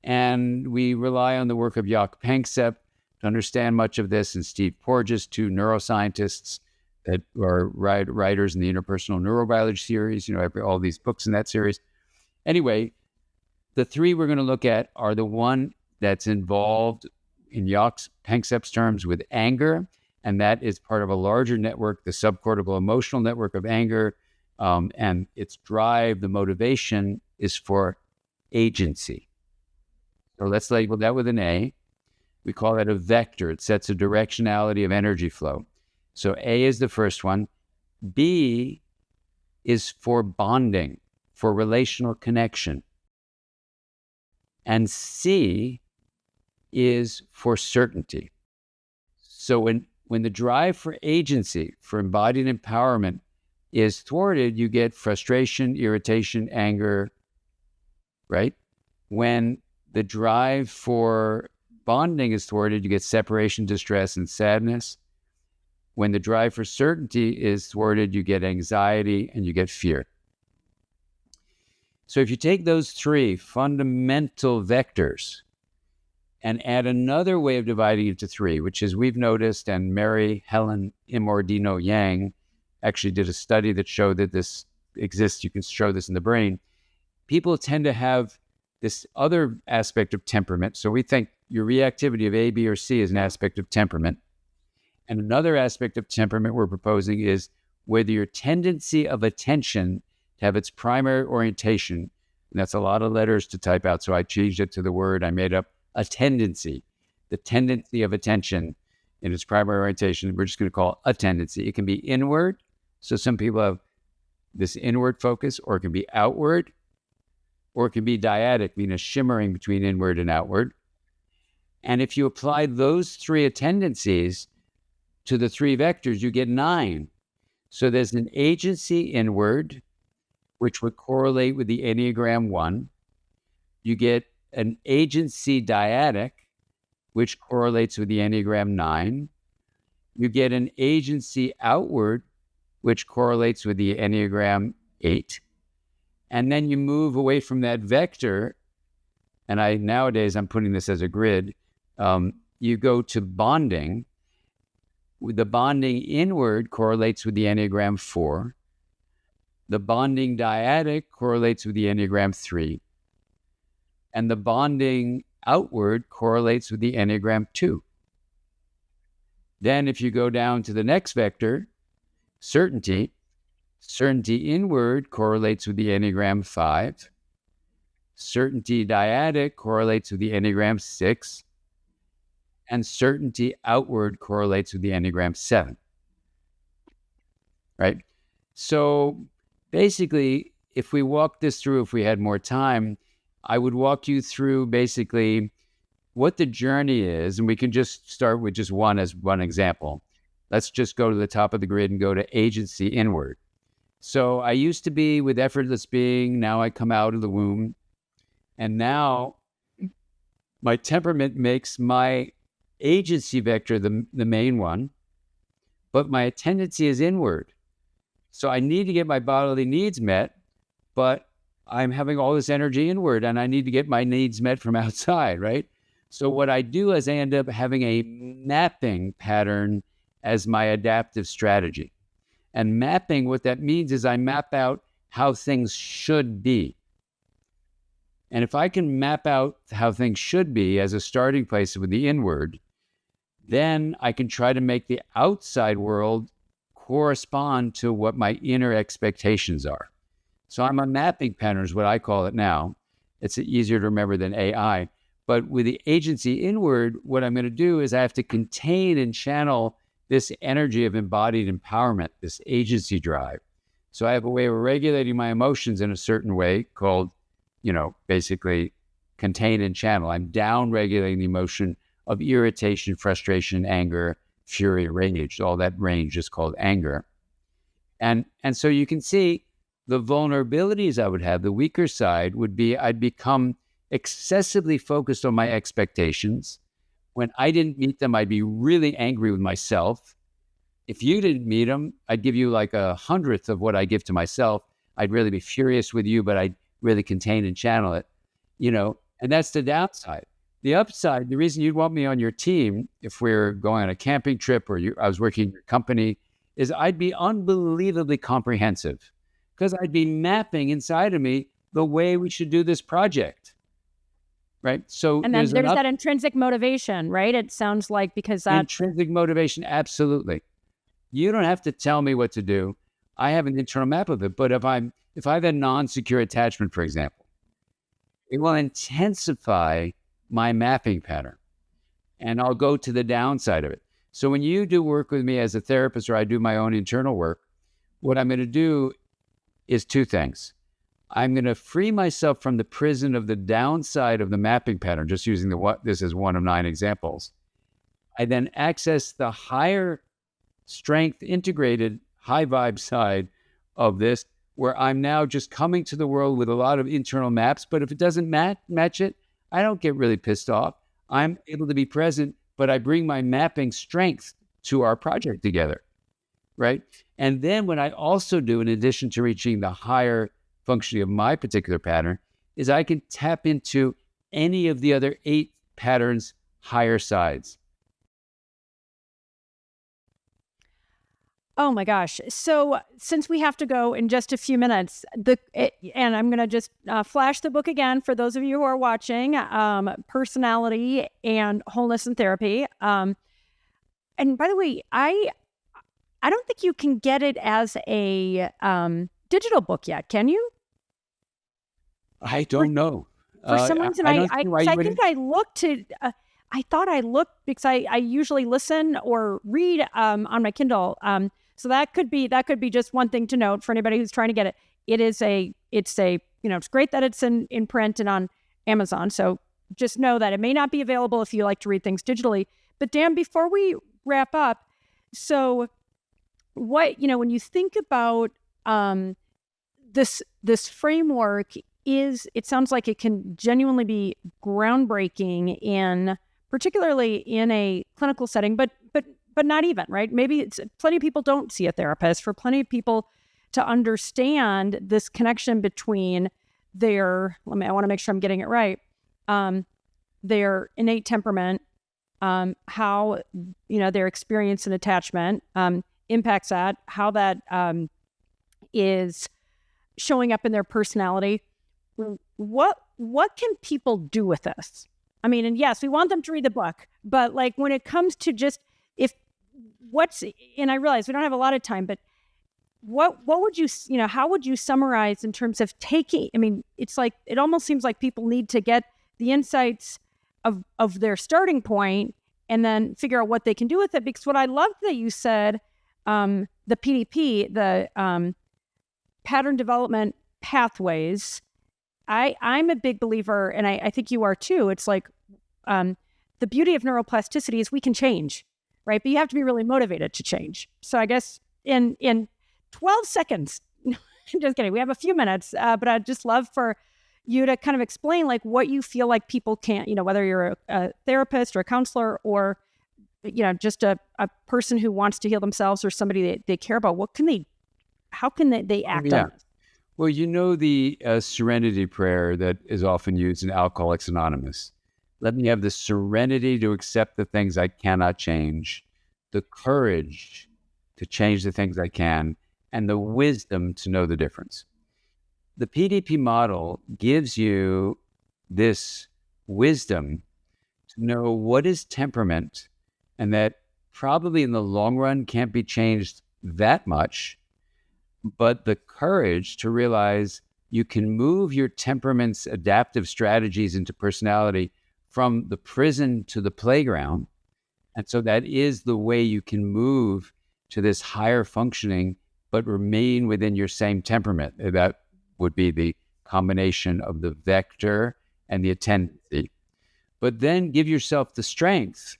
B: And we rely on the work of Jaak Panksepp to understand much of this, and Steve Porges, two neuroscientists that are writers in the Interpersonal Neurobiology series, all these books in that series. Anyway, the three we're going to look at are the one that's involved, in Jaak Panksepp's terms, with anger, and that is part of a larger network, the subcortical emotional network of anger, and its drive, the motivation is for agency. So let's label that with an A. We call that a vector. It sets a directionality of energy flow. So A is the first one. B is for bonding, for relational connection. And C is for certainty. So when the drive for agency, for embodied empowerment is thwarted, you get frustration, irritation, anger, right? When the drive for bonding is thwarted, you get separation, distress, and sadness. When the drive for certainty is thwarted, you get anxiety and you get fear. So if you take those three fundamental vectors and add another way of dividing it to three, which is we've noticed, and Mary Helen Imordino Yang actually did a study that showed that this exists. You can show this in the brain. People tend to have this other aspect of temperament. So we think your reactivity of A, B, or C is an aspect of temperament. And another aspect of temperament we're proposing is whether your tendency of attention to have its primary orientation, and that's a lot of letters to type out, so I changed it to the word, I made up a tendency, the tendency of attention in its primary orientation, we're just going to call it a tendency. It can be inward, so some people have this inward focus, or it can be outward, or it can be dyadic, meaning a shimmering between inward and outward. And if you apply those three tendencies to the three vectors, you get 9. So there's an agency inward, which would correlate with the Enneagram 1. You get an agency dyadic, which correlates with the Enneagram 9. You get an agency outward, which correlates with the Enneagram 8. And then you move away from that vector, and nowadays I'm putting this as a grid, you go to bonding. The bonding inward correlates with the Enneagram 4. The bonding dyadic correlates with the Enneagram 3. And the bonding outward correlates with the Enneagram 2. Then if you go down to the next vector, certainty inward correlates with the Enneagram 5. Certainty dyadic correlates with the Enneagram 6. And certainty outward correlates with the Enneagram 7. Right? So basically, if we walk this through, if we had more time, I would walk you through basically what the journey is, and we can just start with just one as one example. Let's just go to the top of the grid and go to agency inward. So I used to be with effortless being, now I come out of the womb, and now my temperament makes my agency vector the main one, but my tendency is inward. So I need to get my bodily needs met, but I'm having all this energy inward and I need to get my needs met from outside, right? So what I do is I end up having a mapping pattern as my adaptive strategy. And mapping, what that means is I map out how things should be. And if I can map out how things should be as a starting place with the inward, then I can try to make the outside world correspond to what my inner expectations are. So I'm a mapping pattern is what I call it now. It's easier to remember than AI. But with the agency inward, what I'm going to do is I have to contain and channel this energy of embodied empowerment, this agency drive. So I have a way of regulating my emotions in a certain way called, basically contain and channel. I'm down regulating the emotion of irritation, frustration, anger, fury, rage. All that range is called anger. And so you can see the vulnerabilities I would have, the weaker side would be I'd become excessively focused on my expectations. When I didn't meet them, I'd be really angry with myself. If you didn't meet them, I'd give you like 100th of what I give to myself. I'd really be furious with you, but I'd really contain and channel it, and that's the downside. The upside, the reason you'd want me on your team, if we're going on a camping trip or I was working in your company, is I'd be unbelievably comprehensive because I'd be mapping inside of me the way we should do this project. Right. So
A: and then there's that intrinsic motivation, right? It sounds like because that
B: intrinsic motivation, absolutely. You don't have to tell me what to do. I have an internal map of it. But if I have a non-secure attachment, for example, it will intensify my mapping pattern, and I'll go to the downside of it. So when you do work with me as a therapist, or I do my own internal work, what I'm going to do is two things. I'm going to free myself from the prison of the downside of the mapping pattern, just using this is one of 9 examples. I then access the higher strength, integrated, high vibe side of this, where I'm now just coming to the world with a lot of internal maps. But if it doesn't match it, I don't get really pissed off. I'm able to be present, but I bring my mapping strength to our project together, right? And then what I also do, in addition to reaching the higher functioning of my particular pattern, is I can tap into any of the other 8 patterns' higher sides.
A: Oh my gosh. So since we have to go in just a few minutes, and I'm going to just flash the book again for those of you who are watching, Personality and Wholeness in Therapy. And by the way, I don't think you can get it as a digital book yet, can you?
B: I don't know.
A: For some reason,
B: I don't see why you
A: think
B: wouldn't.
A: I looked to. I thought I looked because I usually listen or read on my Kindle. So that could be just one thing to note for anybody who's trying to get it. It's great that it's in print and on Amazon. So just know that it may not be available if you like to read things digitally. But Dan, before we wrap up, so what when you think about this framework, it sounds like it can genuinely be groundbreaking particularly in a clinical setting, but not even, right? Maybe it's plenty of people don't see a therapist. For plenty of people to understand this connection between I want to make sure I'm getting it right, their innate temperament, how their experience and attachment impacts that, how that is showing up in their personality. What can people do with this? I mean, and yes, we want them to read the book, but like when it comes to just and I realize we don't have a lot of time, but what would you how would you summarize in terms of taking? I mean, it's like it almost seems like people need to get the insights of their starting point and then figure out what they can do with it. Because what I loved that you said, the PDP, the pattern development pathways. I'm a big believer, and I think you are too. It's like the beauty of neuroplasticity is we can change, right? But you have to be really motivated to change. So I guess in 12 seconds, I'm just kidding. We have a few minutes, but I'd just love for you to kind of explain like what you feel like people can't, whether you're a therapist or a counselor or, just a person who wants to heal themselves or somebody they care about. How can they act on this?
B: Well, the serenity prayer that is often used in Alcoholics Anonymous. Let me have the serenity to accept the things I cannot change, the courage to change the things I can, and the wisdom to know the difference. The PDP model gives you this wisdom to know what is temperament, and that probably in the long run can't be changed that much, but the courage to realize you can move your temperament's adaptive strategies into personality from the prison to the playground. And so that is the way you can move to this higher functioning, but remain within your same temperament. That would be the combination of the vector and the attendancy. But then give yourself the strength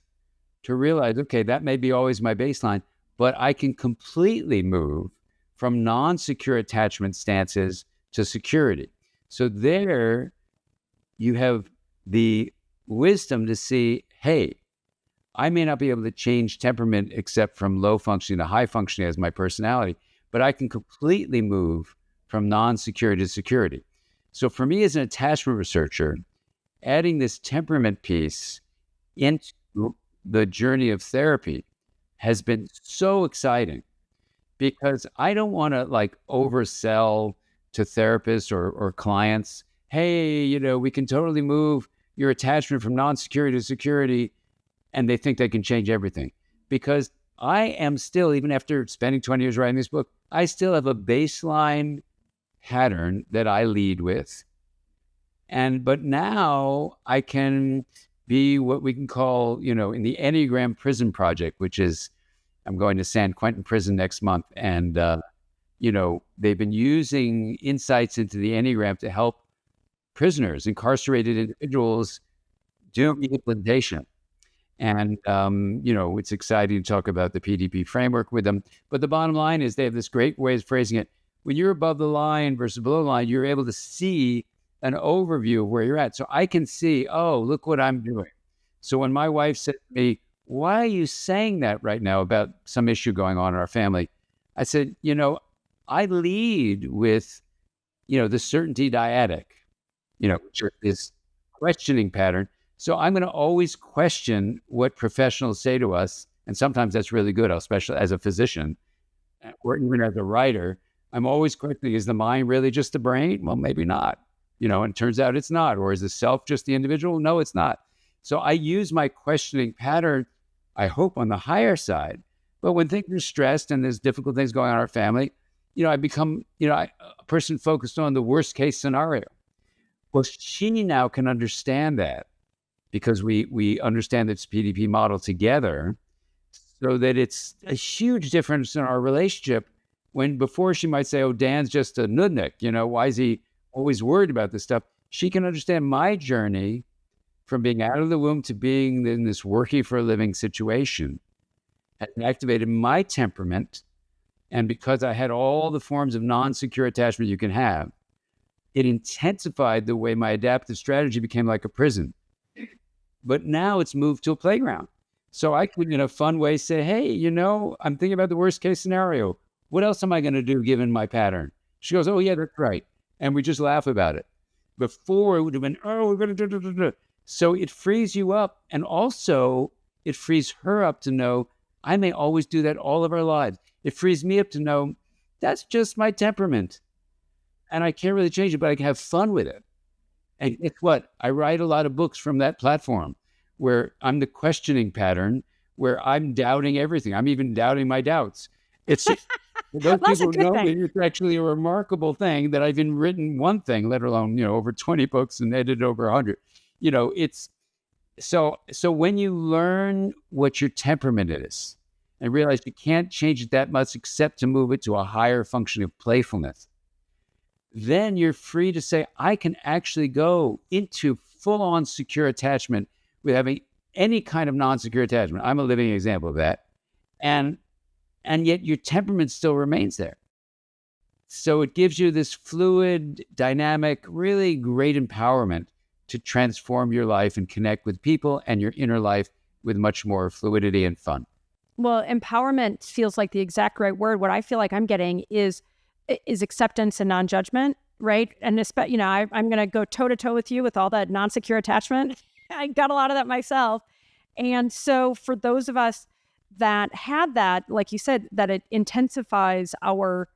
B: to realize, okay, that may be always my baseline, but I can completely move from non-secure attachment stances to security. So there you have the wisdom to see, hey, I may not be able to change temperament except from low functioning to high functioning as my personality, but I can completely move from non-security to security. So for me as an attachment researcher, adding this temperament piece into the journey of therapy has been so exciting, because I don't want to like oversell to therapists or clients, hey, we can totally move your attachment from non-security to security, and they think they can change everything. Because I am still, even after spending 20 years writing this book, I still have a baseline pattern that I lead with. But now I can be what we can call, in the Enneagram Prison Project, which is, I'm going to San Quentin Prison next month. And, they've been using insights into the Enneagram to help prisoners, incarcerated individuals do rehabilitation. And, it's exciting to talk about the PDP framework with them. But the bottom line is they have this great way of phrasing it. When you're above the line versus below the line, you're able to see an overview of where you're at. So I can see, oh, look what I'm doing. So when my wife said to me, why are you saying that right now about some issue going on in our family? I said, I lead with, the certainty dyadic, which is this questioning pattern. So I'm going to always question what professionals say to us. And sometimes that's really good, especially as a physician. or even as a writer, I'm always questioning, is the mind really just the brain? Well, maybe not. And it turns out it's not. Or is the self just the individual? No, it's not. So I use my questioning pattern, I hope, on the higher side. But when things are stressed and there's difficult things going on in our family, I become, a person focused on the worst case scenario. Well, she now can understand that because we understand this PDP model together, so that it's a huge difference in our relationship. When before she might say, oh, Dan's just a nudnik, why is he always worried about this stuff? She can understand my journey from being out of the womb to being in this working for a living situation, has activated my temperament. And because I had all the forms of non-secure attachment you can have, it intensified the way my adaptive strategy became like a prison. But now it's moved to a playground. So I could, in a fun way, say, hey, I'm thinking about the worst case scenario. What else am I going to do given my pattern? She goes, oh, yeah, that's right. And we just laugh about it. Before, it would have been, oh, we're going to do. So it frees you up. And also, it frees her up to know, I may always do that all of our lives. It frees me up to know, that's just my temperament. And I can't really change it, but I can have fun with it. And guess what? I write a lot of books from that platform where I'm the questioning pattern, where I'm doubting everything. I'm even doubting my doubts. It's those people know me. It's actually a remarkable thing that I've even written one thing, let alone, over 20 books and edited over 100. It's so when you learn what your temperament is and realize you can't change it that much except to move it to a higher function of playfulness, then you're free to say, I can actually go into full-on secure attachment with having any kind of non-secure attachment. I'm a living example of that. And yet your temperament still remains there. So it gives you this fluid, dynamic, really great empowerment to transform your life and connect with people and your inner life with much more fluidity and fun.
A: Well, empowerment feels like the exact right word. What I feel like I'm getting is acceptance and non-judgment, right? And I'm going to go toe-to-toe with you with all that non-secure attachment. I got a lot of that myself. And so for those of us that had that, like you said, that it intensifies our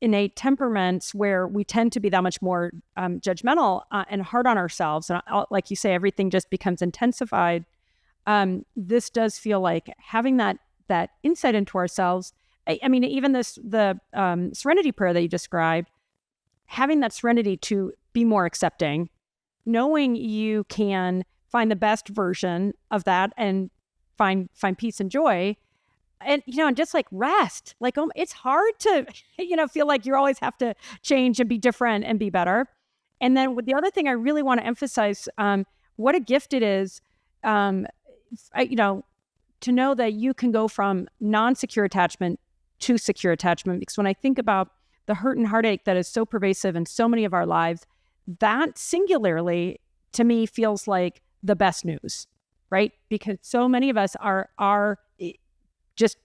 A: innate temperaments where we tend to be that much more judgmental and hard on ourselves. And like you say, everything just becomes intensified. This does feel like having that insight into ourselves. I mean, even the serenity prayer that you described, having that serenity to be more accepting, knowing you can find the best version of that and find peace and joy, and and just like rest. Like it's hard to feel like you always have to change and be different and be better. And then the other thing I really want to emphasize, what a gift it is, to know that you can go from non-secure attachment to secure attachment. Because when I think about the hurt and heartache that is so pervasive in so many of our lives, that singularly to me feels like the best news, right? Because so many of us are just,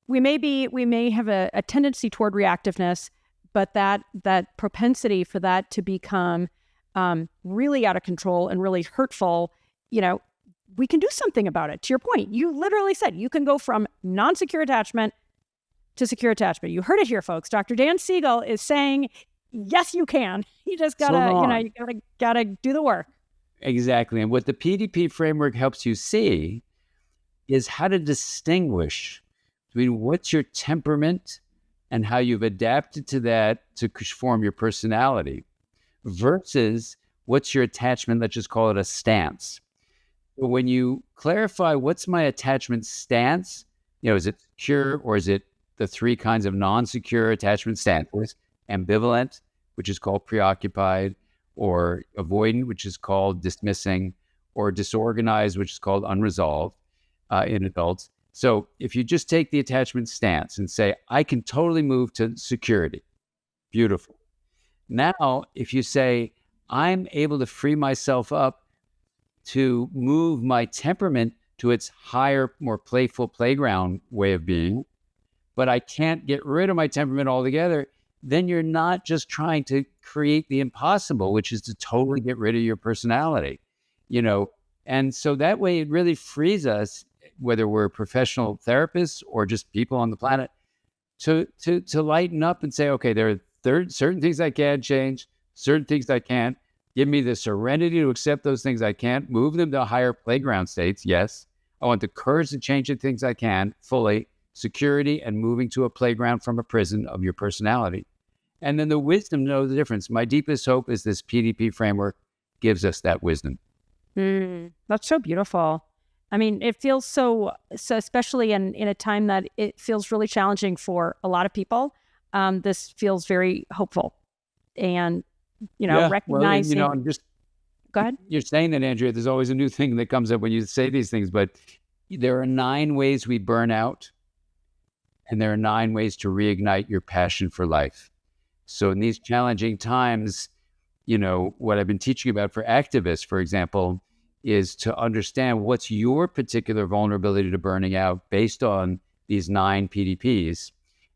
A: we may have a tendency toward reactiveness, but that propensity for that to become really out of control and really hurtful, we can do something about it. To your point, you literally said you can go from non-secure attachment to secure attachment. You heard it here, folks. Dr. Dan Siegel is saying, yes, you can. You just gotta, you gotta do the work.
B: Exactly. And what the PDP framework helps you see is how to distinguish between what's your temperament and how you've adapted to that to form your personality versus what's your attachment, let's just call it a stance. But when you clarify what's my attachment stance, is it secure or is it the three kinds of non-secure attachment stances? Ambivalent, which is called preoccupied, or avoidant, which is called dismissing, or disorganized, which is called unresolved in adults. So if you just take the attachment stance and say, I can totally move to security, beautiful. Now, if you say, I'm able to free myself up to move my temperament to its higher, more playful playground way of being, but I can't get rid of my temperament altogether, then you're not just trying to create the impossible, which is to totally get rid of your personality, And so that way it really frees us whether we're professional therapists or just people on the planet, to lighten up and say, okay, there are certain things I can change, certain things I can't. Give me the serenity to accept those things I can't, move them to higher playground states. Yes. I want the courage to change the things I can fully, security, and moving to a playground from a prison of your personality. And then the wisdom to know the difference. My deepest hope is this PDP framework gives us that wisdom.
A: That's so beautiful. I mean, it feels so especially in a time that it feels really challenging for a lot of people. This feels very hopeful. And, recognizing...
B: Well, and
A: Go ahead.
B: You're saying that, Andrea, there's always a new thing that comes up when you say these things, but there are 9 ways we burn out, and there are 9 ways to reignite your passion for life. So in these challenging times, what I've been teaching about for activists, for example, is to understand what's your particular vulnerability to burning out based on these 9 PDPs.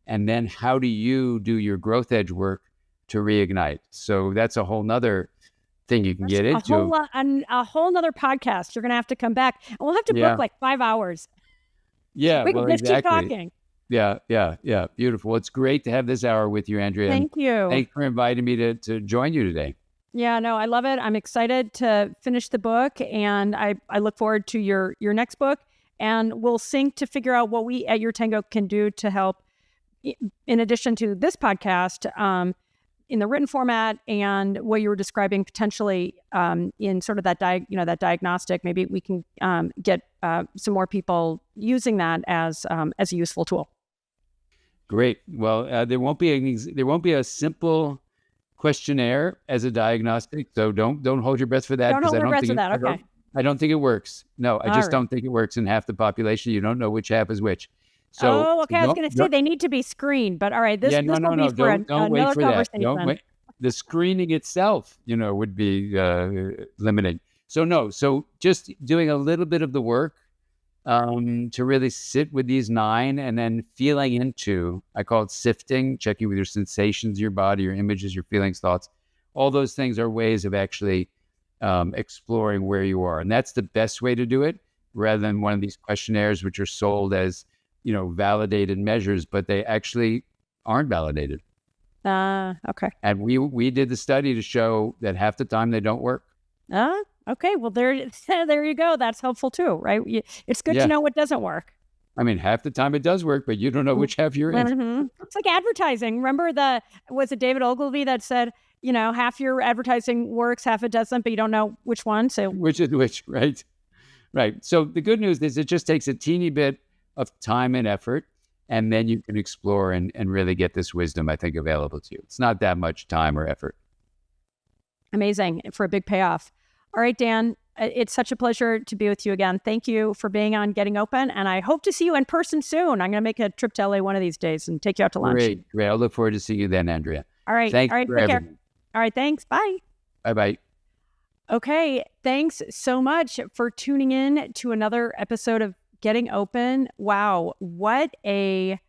B: And then how do you do your growth edge work to reignite? So that's a whole nother thing you can get into.
A: A whole nother podcast. You're going to have to come back. And we'll have to book like 5 hours.
B: Yeah.
A: We can just keep talking.
B: Yeah. Beautiful. Well, it's great to have this hour with you, Andrea.
A: Thank you.
B: Thanks for inviting me to join you today.
A: Yeah, no, I love it. I'm excited to finish the book, and I look forward to your next book, and we'll sync to figure out what we at YourTango can do to help, in addition to this podcast, in the written format and what you were describing potentially in sort of that that diagnostic. Maybe we can get some more people using that as a useful tool.
B: Great. Well, there won't be a simple questionnaire as a diagnostic, so don't hold your breath for that.
A: Don't hold your breath for that. Okay.
B: I don't think it works. No, I just don't think it works in half the population. You don't know which half is which. So,
A: okay. I was going to say they need to be screened, but all right, this will be for
B: don't wait
A: another
B: for
A: conversation.
B: That. Don't wait. The screening itself, would be limiting. So just doing a little bit of the work to really sit with these 9 and then feeling into, I call it sifting, checking with your sensations, your body, your images, your feelings, thoughts. All those things are ways of actually exploring where you are. And that's the best way to do it, rather than one of these questionnaires which are sold as, validated measures, but they actually aren't validated.
A: Okay.
B: And we did the study to show that half the time they don't work.
A: Okay. Well, there you go. That's helpful too, right? It's good to know what doesn't work.
B: I mean, half the time it does work, but you don't know which half you're in.
A: Mm-hmm. It's like advertising. Remember was it David Ogilvy that said, half your advertising works, half it doesn't, but you don't know which one. So
B: which is which, right? Right. So the good news is it just takes a teeny bit of time and effort, and then you can explore and really get this wisdom, I think, available to you. It's not that much time or effort.
A: Amazing, for a big payoff. All right, Dan, it's such a pleasure to be with you again. Thank you for being on Getting Open, and I hope to see you in person soon. I'm going to make a trip to LA one of these days and take you out to lunch.
B: Great. I'll look forward to seeing you then, Andrea.
A: All right.
B: Thanks.
A: All right. Take care. All right. Thanks. Bye.
B: Bye-bye.
A: Okay. Thanks so much for tuning in to another episode of Getting Open. Wow. What a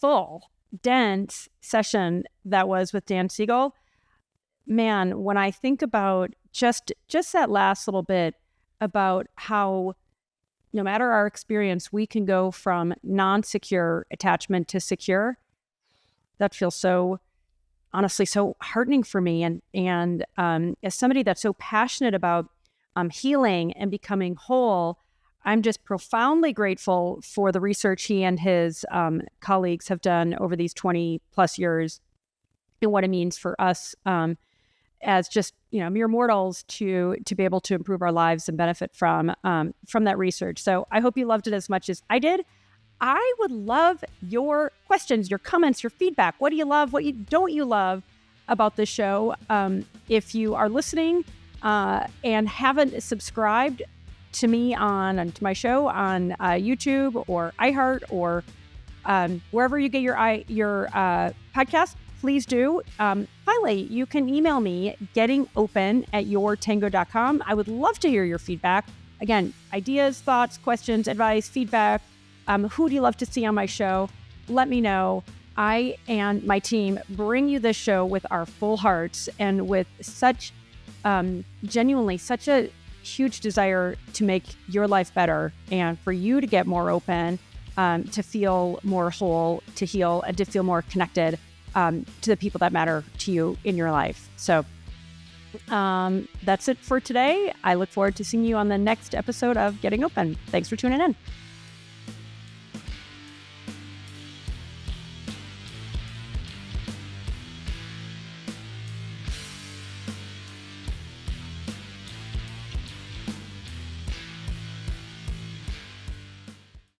A: full, dense session that was with Dan Siegel. Man, when I think about just that last little bit about how no matter our experience, we can go from non-secure attachment to secure, that feels so, honestly, so heartening for me. And as somebody that's so passionate about healing and becoming whole, I'm just profoundly grateful for the research he and his colleagues have done over these 20 plus years and what it means for us as just, mere mortals to be able to improve our lives and benefit from that research. So I hope you loved it as much as I did. I would love your questions, your comments, your feedback. What do you love? What don't you love about this show? If you are listening and haven't subscribed to me to my show on YouTube or iHeart or wherever you get your podcast, please do. Finally, you can email me gettingopen@yourtango.com. I would love to hear your feedback. Again, ideas, thoughts, questions, advice, feedback. Who do you love to see on my show? Let me know. I and my team bring you this show with our full hearts and with such, genuinely, such a huge desire to make your life better and for you to get more open, to feel more whole, to heal, and to feel more connected to the people that matter to you in your life. So that's it for today. I look forward to seeing you on the next episode of Getting Open. Thanks for tuning in.